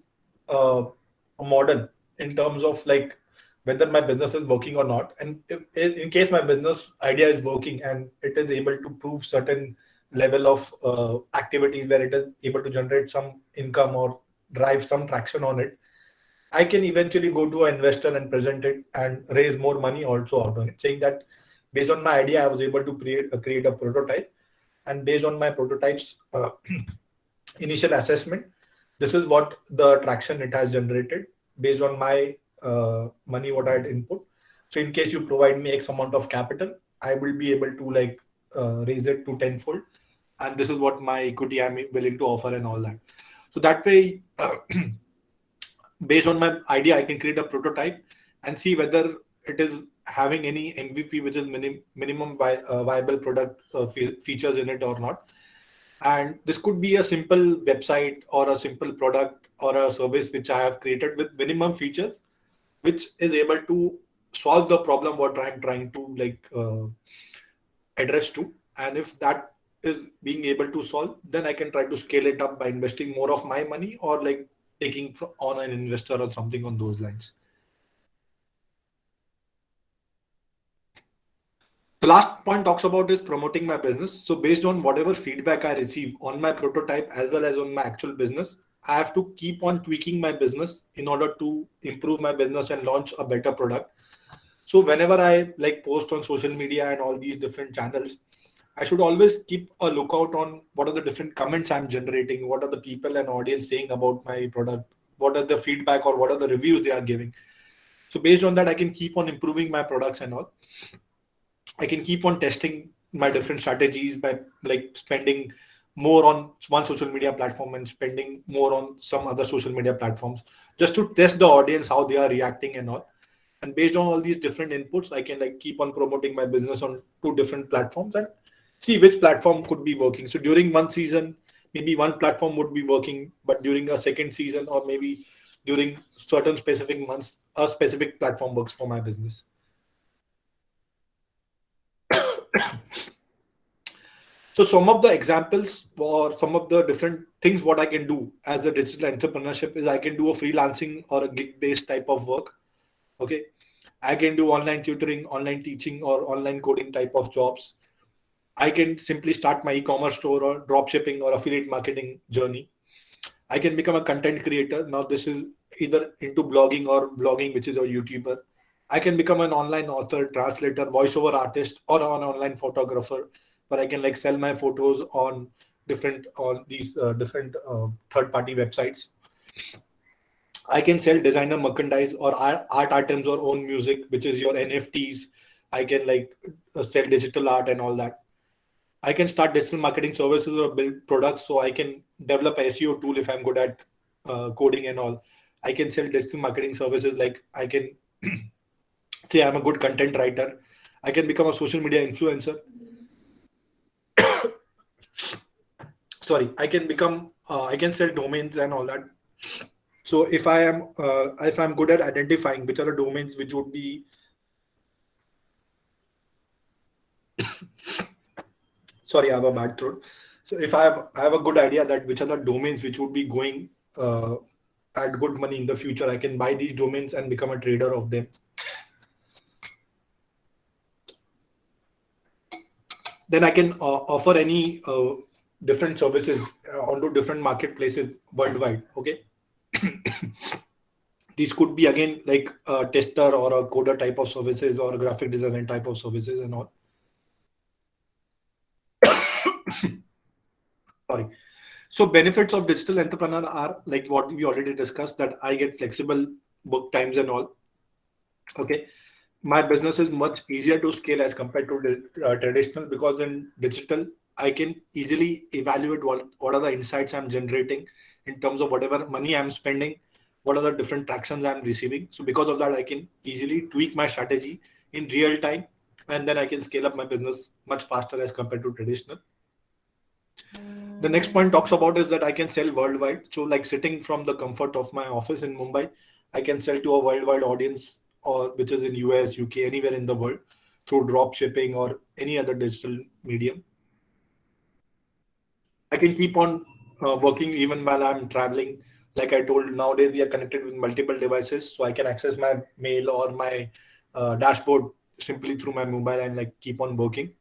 a model in terms of like whether my business is working or not. And if, in case my business idea is working and it is able to prove certain level of activities where it is able to generate some income or drive some traction on it, I can eventually go to an investor and present it and raise more money also out on it, saying that based on my idea, I was able to create a prototype, and based on my prototype's initial assessment, this is what the traction it has generated based on my money what I had input. So in case you provide me X amount of capital, I will be able to like raise it to tenfold, and this is what my equity I'm willing to offer and all that. So that way, based on my idea, I can create a prototype and see whether it is having any MVP, which is minimum viable product features in it or not. And this could be a simple website or a simple product or a service which I have created with minimum features, which is able to solve the problem what I'm trying to like address to. And if that is being able to solve, then I can try to scale it up by investing more of my money, or like taking on an investor or something on those lines. The last point talks about is promoting my business. So based on whatever feedback I receive on my prototype as well as on my actual business, I have to keep on tweaking my business in order to improve my business and launch a better product. So whenever I like post on social media and all these different channels, I should always keep a lookout on what are the different comments I'm generating, what are the people and audience saying about my product, what are the feedback or what are the reviews they are giving. So based on that, I can keep on improving my products and all. I can keep on testing my different strategies by like spending more on one social media platform and spending more on some other social media platforms just to test the audience how they are reacting and all. And based on all these different inputs, I can like keep on promoting my business on two different platforms and see which platform could be working. So during one season, maybe one platform would be working, but during a second season or maybe during certain specific months, a specific platform works for my business. So some of the examples for some of the different things what I can do as a digital entrepreneurship is I can do a freelancing or a gig-based type of work. Okay. I can do online tutoring, online teaching, or online coding type of jobs. I can simply start my e-commerce store or drop shipping or affiliate marketing journey. I can become a content creator. Now this is either into blogging or blogging, which is a YouTuber. I can become an online author, translator, voiceover artist, or an online photographer, where I can like sell my photos on these different third-party websites. I can sell designer merchandise or art items or own music, which is your NFTs. I can like sell digital art and all that. I can start digital marketing services or build products. So I can develop a SEO tool if I'm good at coding and all. I can sell digital marketing services like I can say I'm a good content writer. I can become a social media influencer. Sorry, I can sell domains and all that. So if I'm good at identifying which are the domains which would be, sorry, I have a bad throat. So if I have a good idea that which are the domains which would be going at good money in the future, I can buy these domains and become a trader of them. Then I can offer any different services onto different marketplaces worldwide. Okay. These could be again like a tester or a coder type of services or a graphic designer type of services and all. Sorry. So benefits of digital entrepreneur are like what we already discussed, that I get flexible book times and all. Okay. My business is much easier to scale as compared to traditional, because in digital, I can easily evaluate what are the insights I'm generating in terms of whatever money I'm spending, what are the different tractions I'm receiving. So because of that, I can easily tweak my strategy in real time, and then I can scale up my business much faster as compared to traditional. The next point talks about is that I can sell worldwide. So like sitting from the comfort of my office in Mumbai, I can sell to a worldwide audience, or which is in US, UK, anywhere in the world, through drop shipping or any other digital medium. I can keep on working even while I'm traveling. Like I told, nowadays we are connected with multiple devices, so I can access my mail or my dashboard simply through my mobile and like keep on working.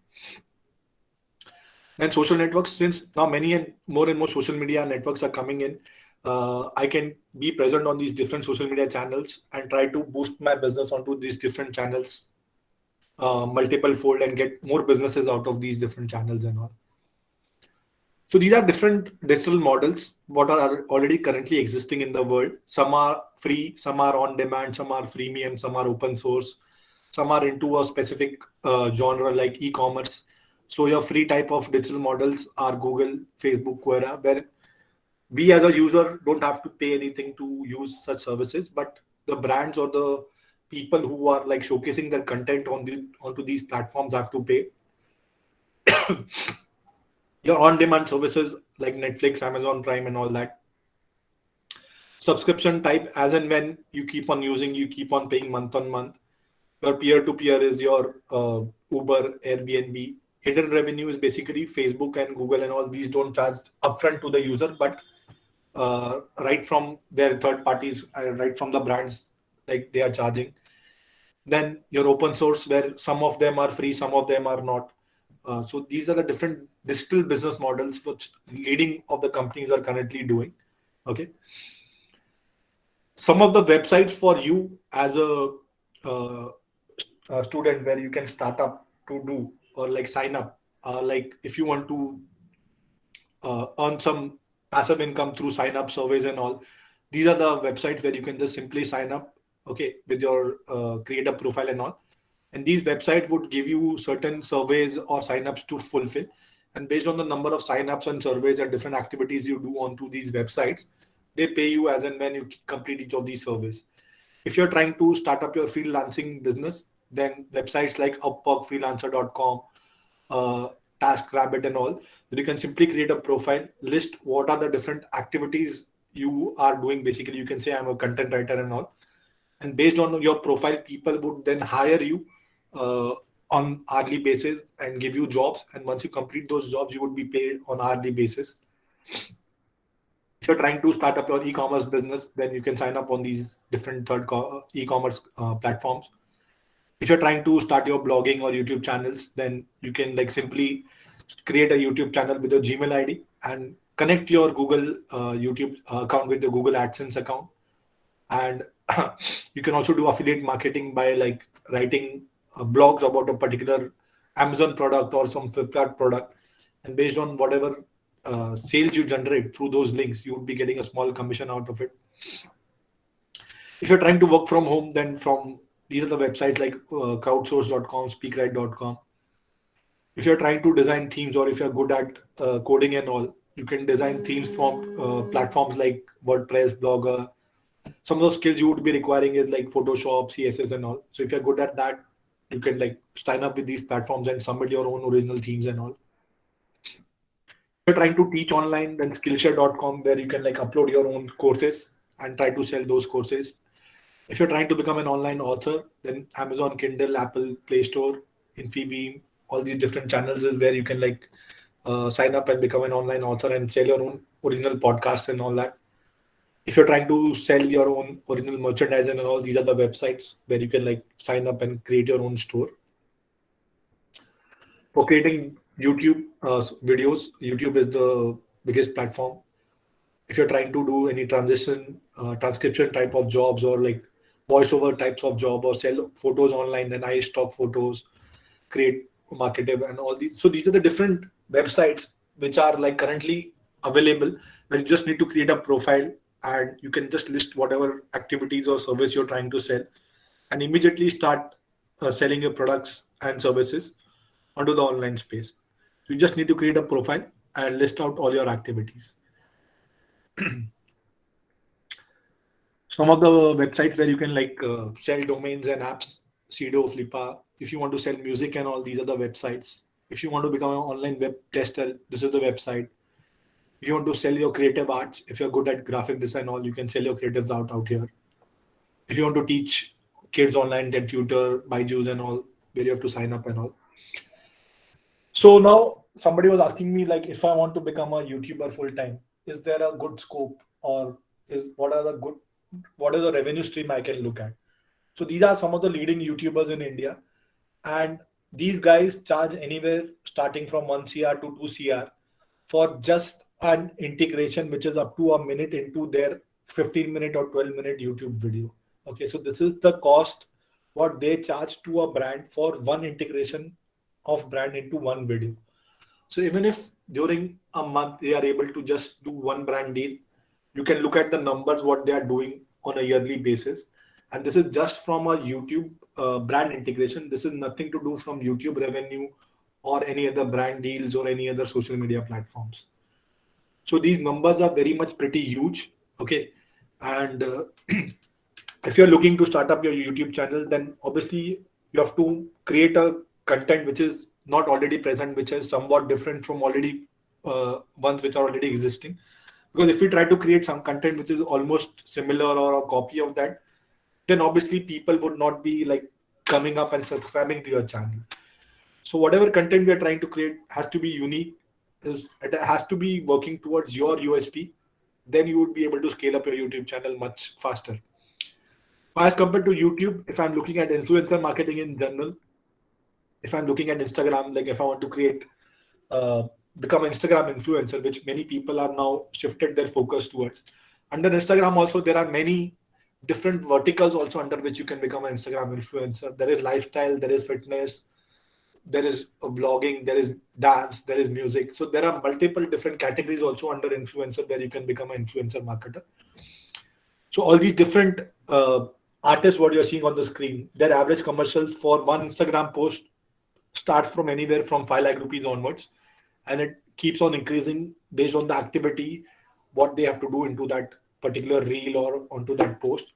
And social networks, since now many and more social media networks are coming in, I can be present on these different social media channels and try to boost my business onto these different channels multiple fold and get more businesses out of these different channels and all. So these are different digital models what are already currently existing in the world. Some are free, some are on demand, some are freemium, some are open source, some are into a specific genre like e-commerce. So your free type of digital models are Google, Facebook, Quora, where we as a user don't have to pay anything to use such services, but the brands or the people who are like showcasing their content onto these platforms have to pay. Your on-demand services like Netflix, Amazon Prime, and all that. Subscription type, as and when you keep on using, you keep on paying month on month. Your peer-to-peer is your Uber, Airbnb. Hidden revenue is basically Facebook and Google and all these don't charge upfront to the user, but right from their third parties, right from the brands, like they are charging. Then your open source, where some of them are free, some of them are not. So these are the different digital business models which leading of the companies are currently doing. Okay. Some of the websites for you as uh, a student where you can start up to do or like sign up, like if you want to earn some passive income through sign up surveys and all, these are the websites where you can just simply sign up, okay, with your create a profile and all. And these websites would give you certain surveys or signups to fulfill, and based on the number of signups and surveys and different activities you do onto these websites, they pay you as and when you complete each of these surveys. If you're trying to start up your freelancing business, then websites like Upwork, freelancer.com, uh, TaskRabbit and all, where you can simply create a profile, list what are the different activities you are doing. Basically, you can say I'm a content writer and all, and based on your profile, people would then hire you uh, on hourly basis and give you jobs. And once you complete those jobs, you would be paid on hourly basis. If you're trying to start up your e-commerce business, then you can sign up on these different e-commerce platforms. If you're trying to start your blogging or YouTube channels, then you can like simply create a YouTube channel with your Gmail ID and connect your Google YouTube account with the Google AdSense account. And you can also do affiliate marketing by like writing blogs about a particular Amazon product or some Flipkart product, and based on whatever sales you generate through those links, you would be getting a small commission out of it. If you're trying to work from home, then from these are the websites like crowdsource.com, speakwrite.com. If you're trying to design themes, or if you're good at coding and all, you can design themes from platforms like WordPress, Blogger. Some of the skills you would be requiring is like Photoshop, CSS and all. So if you're good at that, you can like sign up with these platforms and submit your own original themes and all. If you're trying to teach online, then skillshare.com, where you can like upload your own courses and try to sell those courses. If you're trying to become an online author, then Amazon Kindle, Apple Play Store, Infibeam, all these different channels is where you can like sign up and become an online author and sell your own original podcasts and all that. If you're trying to sell your own original merchandise and all, these are the websites where you can like sign up and create your own store. For creating YouTube videos, YouTube is the biggest platform. If you're trying to do any transcription type of jobs, or like voiceover types of job, or sell photos online, then I stock photos, create marketive and all these. So these are the different websites which are like currently available, where you just need to create a profile and you can just list whatever activities or service you're trying to sell, and immediately start selling your products and services onto the online space. You just need to create a profile and list out all your activities. Some of the websites where you can like sell domains and apps, Sido, Flippa. If you want to sell music and all, these are the websites. If you want to become an online web tester, this is the website. If you want to sell your creative arts, if you're good at graphic design, all, you can sell your creatives out here. If you want to teach kids online, then Tutor, Byju's and all, where you have to sign up and all. So now somebody was asking me like, if I want to become a YouTuber full time, is there a good scope, or is what is the revenue stream I can look at? So these are some of the leading YouTubers in India, and these guys charge anywhere starting from 1 CR to 2 CR for just an integration, which is up to a minute into their 15-minute or 12-minute YouTube video. Okay, so this is the cost what they charge to a brand for one integration of brand into one video. So even if during a month they are able to just do one brand deal, you can look at the numbers what they are doing on a yearly basis. And this is just from a YouTube brand integration. This is nothing to do from YouTube revenue or any other brand deals or any other social media platforms. So these numbers are very much pretty huge. Okay. And if you're looking to start up your YouTube channel, then obviously you have to create a content which is not already present, which is somewhat different from already ones which are already existing. Because if we try to create some content which is almost similar or a copy of that, then obviously people would not be like coming up and subscribing to your channel. So whatever content we are trying to create has to be unique. It has to be working towards your USP. Then you would be able to scale up your YouTube channel much faster. As compared to YouTube, if I'm looking at influencer marketing in general, if I'm looking at Instagram, like if I want to create, uh, become an Instagram influencer, which many people are now shifted their focus towards. Under Instagram, also there are many different verticals also under which you can become an Instagram influencer. There is lifestyle, there is fitness, there is vlogging, there is dance, there is music. So there are multiple different categories also under influencer where you can become an influencer marketer. So all these different artists, what you're seeing on the screen, their average commercials for one Instagram post starts from anywhere from 5 lakh rupees onwards, and it keeps on increasing based on the activity, what they have to do into that particular reel or onto that post.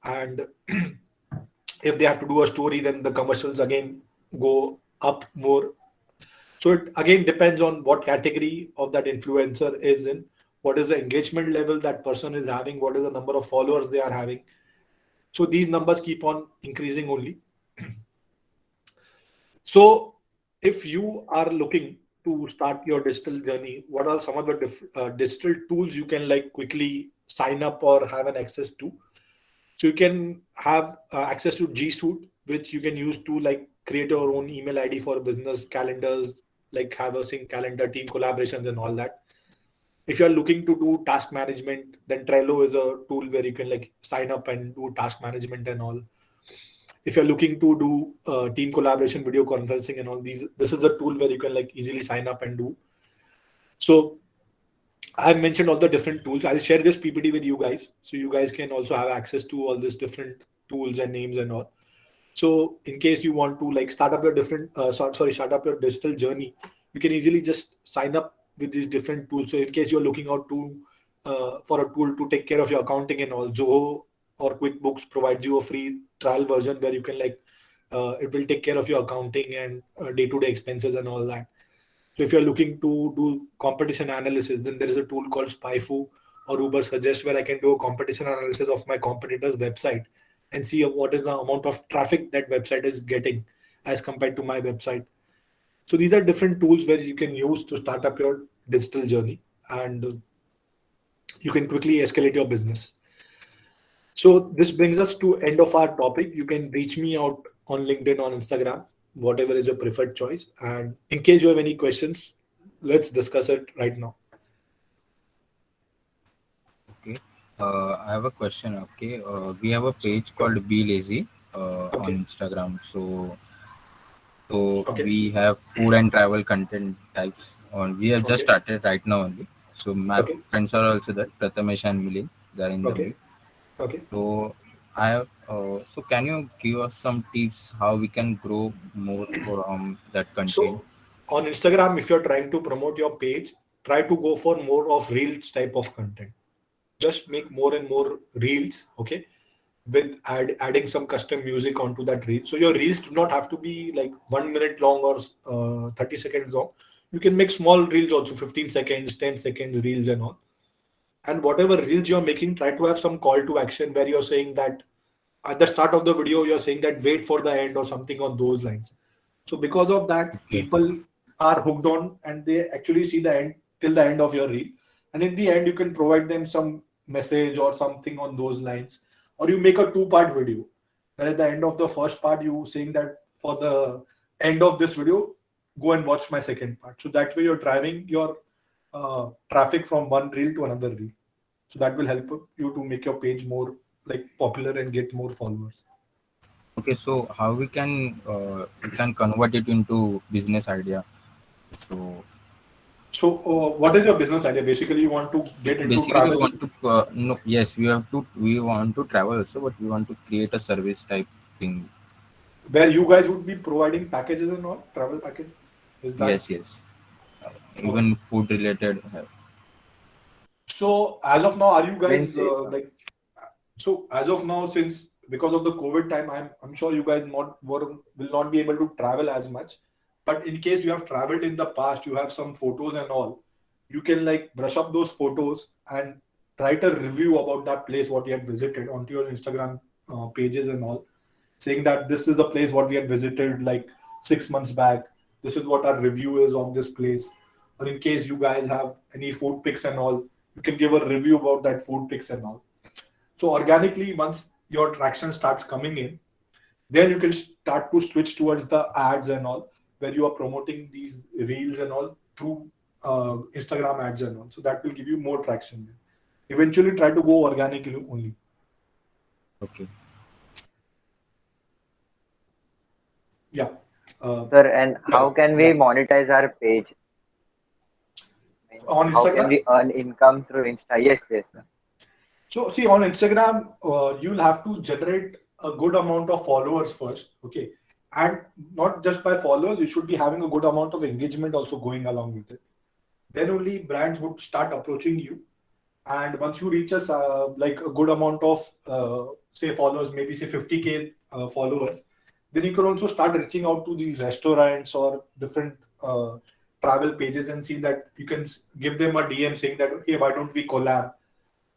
And if they have to do a story, then the commercials again go up more. So it again depends on what category of that influencer is in, what is the engagement level that person is having, what is the number of followers they are having. So these numbers keep on increasing only. So if you are looking to start your digital journey, what are some of the digital tools you can like quickly sign up or have an access to? So you can have access to G Suite, which you can use to like create your own email ID for business calendars, like have a sync calendar, team collaborations, and all that. If you are looking to do task management, then Trello is a tool where you can like sign up and do task management and all. If you're looking to do team collaboration, video conferencing, and all these, this is a tool where you can like easily sign up and do. So I've mentioned all the different tools. I'll share this PPT with you guys, so you guys can also have access to all these different tools and names and all. So in case you want to like start up your different, start up your digital journey, you can easily just sign up with these different tools. So in case you're looking out to for a tool to take care of your accounting and all, Zoho or QuickBooks provides you a free trial version where you can like it will take care of your accounting and day-to-day expenses and all that. So if you're looking to do competition analysis, then there is a tool called Spyfu or Uber Suggest where I can do a competition analysis of my competitor's website and see what is the amount of traffic that website is getting as compared to my website. So these are different tools where you can use to start up your digital journey, and you can quickly escalate your business. So this brings us to end of our topic. You can reach me out on LinkedIn, on Instagram, whatever is your preferred choice. And in case you have any questions, let's discuss it right now. Okay. I have a question. Okay. We have a page called Be Lazy Okay. on Instagram. So Okay. we have food and travel content types. On we have just Okay. started right now only. So my Okay. friends are also there. Prathamesh and Milin, they are in the Okay. meet. Okay. So I have. So can you give us some tips how we can grow more from that content? So on Instagram, if you're trying to promote your page, try to go for more of reels type of content. Just make more and more reels, okay, with adding some custom music onto that reel. So your reels do not have to be like 1 minute long or 30 seconds long. You can make small reels also, 15 seconds, 10 seconds reels and all. And whatever reels you're making, try to have some call to action where you're saying that at the start of the video, you're saying that wait for the end or something on those lines. So because of that, Okay. people are hooked on and they actually see the end till the end of your reel. And in the end, you can provide them some message or something on those lines. Or you make a two-part video. Where at the end of the first part, you saying that for the end of this video, go and watch my second part. So that way you're driving your traffic from one reel to another reel. So that will help you to make your page more like popular and get more followers. Okay, so how we can convert it into business idea? So So, what is your business idea? Basically, you want to get into basically, we travel, want to no, yes, we want to travel also, but we want to create a service type thing. where you guys would be providing packages and all, travel packages. Is that Yes, yes, okay? even food related. So, as of now, are you guys Wednesday. like? So, as of now, since because of the COVID time, I'm sure you guys will not be able to travel as much. But in case you have traveled in the past, you have some photos and all, you can like brush up those photos and write a review about that place what you had visited onto your Instagram pages and all, saying that this is the place what we had visited like 6 months back. This is what our review is of this place. Or in case you guys have any food pics and all, you can give a review about that food pics and all. So organically, once your traction starts coming in, then you can start to switch towards the ads and all, where you are promoting these reels and all through Instagram ads and all. So that will give you more traction. Eventually, try to go organically only. Okay. Yeah. Sir, and Yeah. how can we Yeah. monetize our page? Means On how can Instagram. we earn income through Insta? Yes, yes, sir. So see, on Instagram, you'll have to generate a good amount of followers first, okay? And not just by followers, you should be having a good amount of engagement also going along with it. Then only brands would start approaching you. And once you reach us like a good amount of say followers, maybe say 50K followers, then you can also start reaching out to these restaurants or different travel pages and see that you can give them a DM saying that, okay, why don't we collab?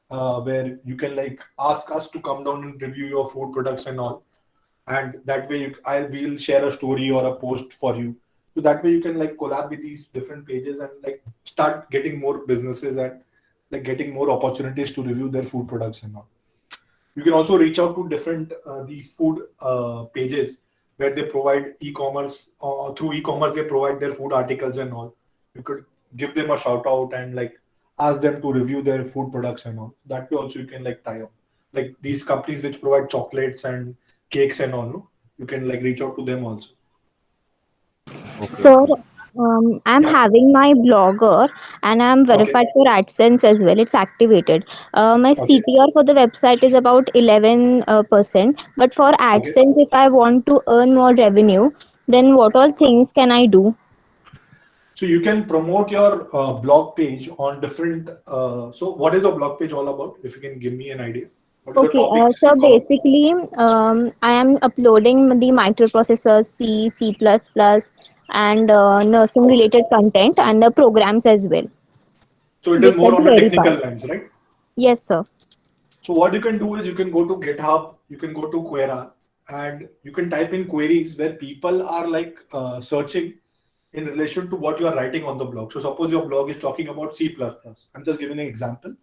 Where you can like ask us to come down and review your food products and all, and that way I will share a story or a post for you. So that way you can like collab with these different pages and like start getting more businesses and like getting more opportunities to review their food products and all. You can also reach out to different these food pages where they provide e-commerce, through e-commerce they provide their food articles and all. You could give them a shout out and like ask them to review their food products and all. That way also you can like tie up like these companies which provide chocolates and cakes and all, no? You can like reach out to them also. Okay. So, Okay. I'm Yeah. having my blogger and I'm Okay. verified for AdSense as well. It's activated. My Okay. CTR for the website is about 11%. But for Okay. AdSense, if I want to earn more revenue, then what all things can I do? So you can promote your blog page on different. So what is the blog page all about? If you can give me an idea, what are the Okay, topics so you cover? basically, I am uploading the microprocessors, C, C++, and nursing related content and the programs as well, So it is which are more on the technical verified. lines, right? Yes, sir. So what you can do is you can go to GitHub, you can go to Quora, and you can type in queries where people are like searching in relation to what you are writing on the blog. So suppose your blog is talking about C++. I'm just giving an example.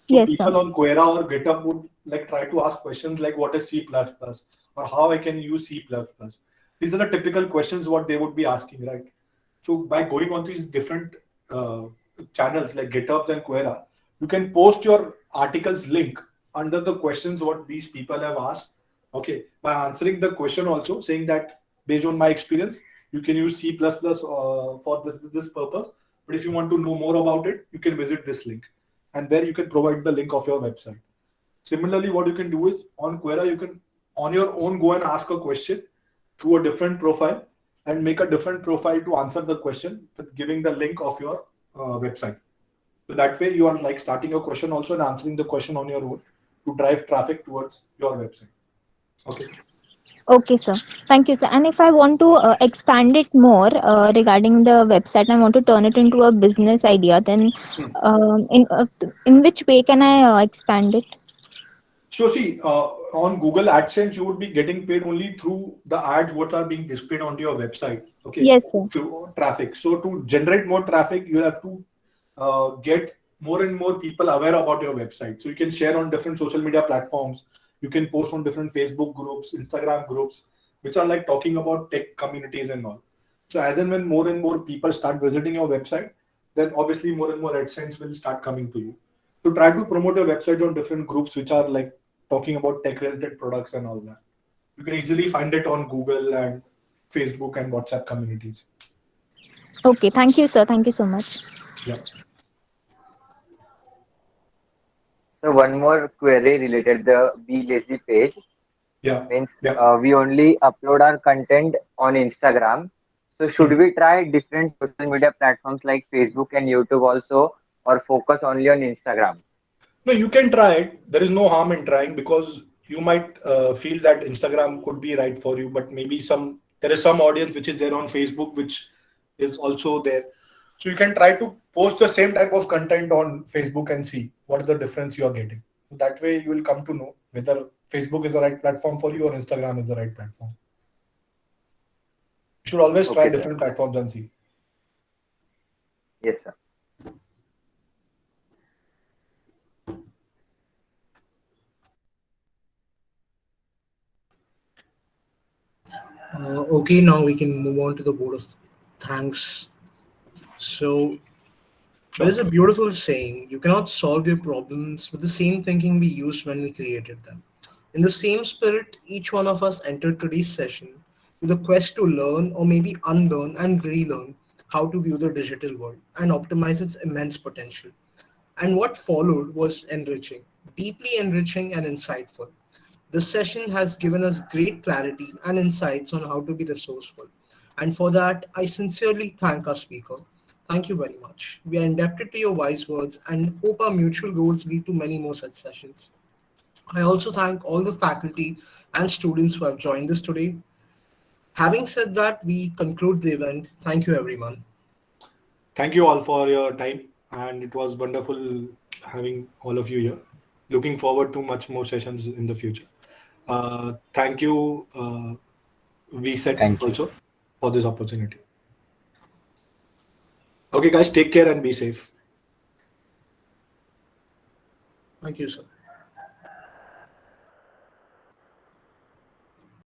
So Yes, sir. people on Quora or GitHub would like try to ask questions like what is C++ or how I can use C++. These are the typical questions what they would be asking, right? So by going on these different uh, channels like GitHub and Quora, you can post your articles link under the questions what these people have asked. Okay, by answering the question also saying that based on my experience, you can use C++ for this purpose. But if you want to know more about it, you can visit this link, and there you can provide the link of your website. Similarly, what you can do is on Quora, you can on your own go and ask a question to a different profile and make a different profile to answer the question with giving the link of your website. So that way you are like starting a question also and answering the question on your own to drive traffic towards your website. Okay. Okay, sir. Thank you, sir. And if I want to expand it more regarding the website, I want to turn it into a business idea, then Hmm. in which way can I expand it? So see, on Google AdSense, you would be getting paid only through the ads what are being displayed onto your website. Okay, Yes, sir. through traffic. So to generate more traffic, you have to get more and more people aware about your website. So you can share on different social media platforms. You can post on different Facebook groups, Instagram groups, which are like talking about tech communities and all. So as and when more and more people start visiting your website, then obviously more and more AdSense will start coming to you. So try to promote your website on different groups which are like talking about tech related products and all that. You can easily find it on Google and Facebook and WhatsApp communities. Okay, thank you, sir. Thank you so much. Yeah. So one more query related the Be Lazy page. Yeah. Means Yeah. we only upload our content on Instagram. So should Hmm. we try different social media platforms like Facebook and YouTube also, or focus only on Instagram? No, you can try it. There is no harm in trying because you might feel that Instagram could be right for you, but maybe there is some audience which is there on Facebook which is also there. So you can try to post the same type of content on Facebook and see what is the difference you are getting. That way you will come to know whether Facebook is the right platform for you or Instagram is the right platform. You should always try Okay, sir. different platforms and see. Yes, sir. Okay, now we can move on to the vote of thanks. So there's a beautiful saying: you cannot solve your problems with the same thinking we used when we created them. In the same spirit, each one of us entered today's session with a quest to learn or maybe unlearn and relearn how to view the digital world and optimize its immense potential. And what followed was enriching, deeply enriching and insightful. This session has given us great clarity and insights on how to be resourceful. And for that, I sincerely thank our speaker. Thank you very much. We are indebted to your wise words and hope our mutual goals lead to many more such sessions. I also thank all the faculty and students who have joined us today. Having said that, we conclude the event. Thank you, everyone. Thank you all for your time, and it was wonderful having all of you here. Looking forward to much more sessions in the future. Thank you, VSET Thank you. also, for this opportunity. Okay, guys, take care and be safe. Thank you, sir.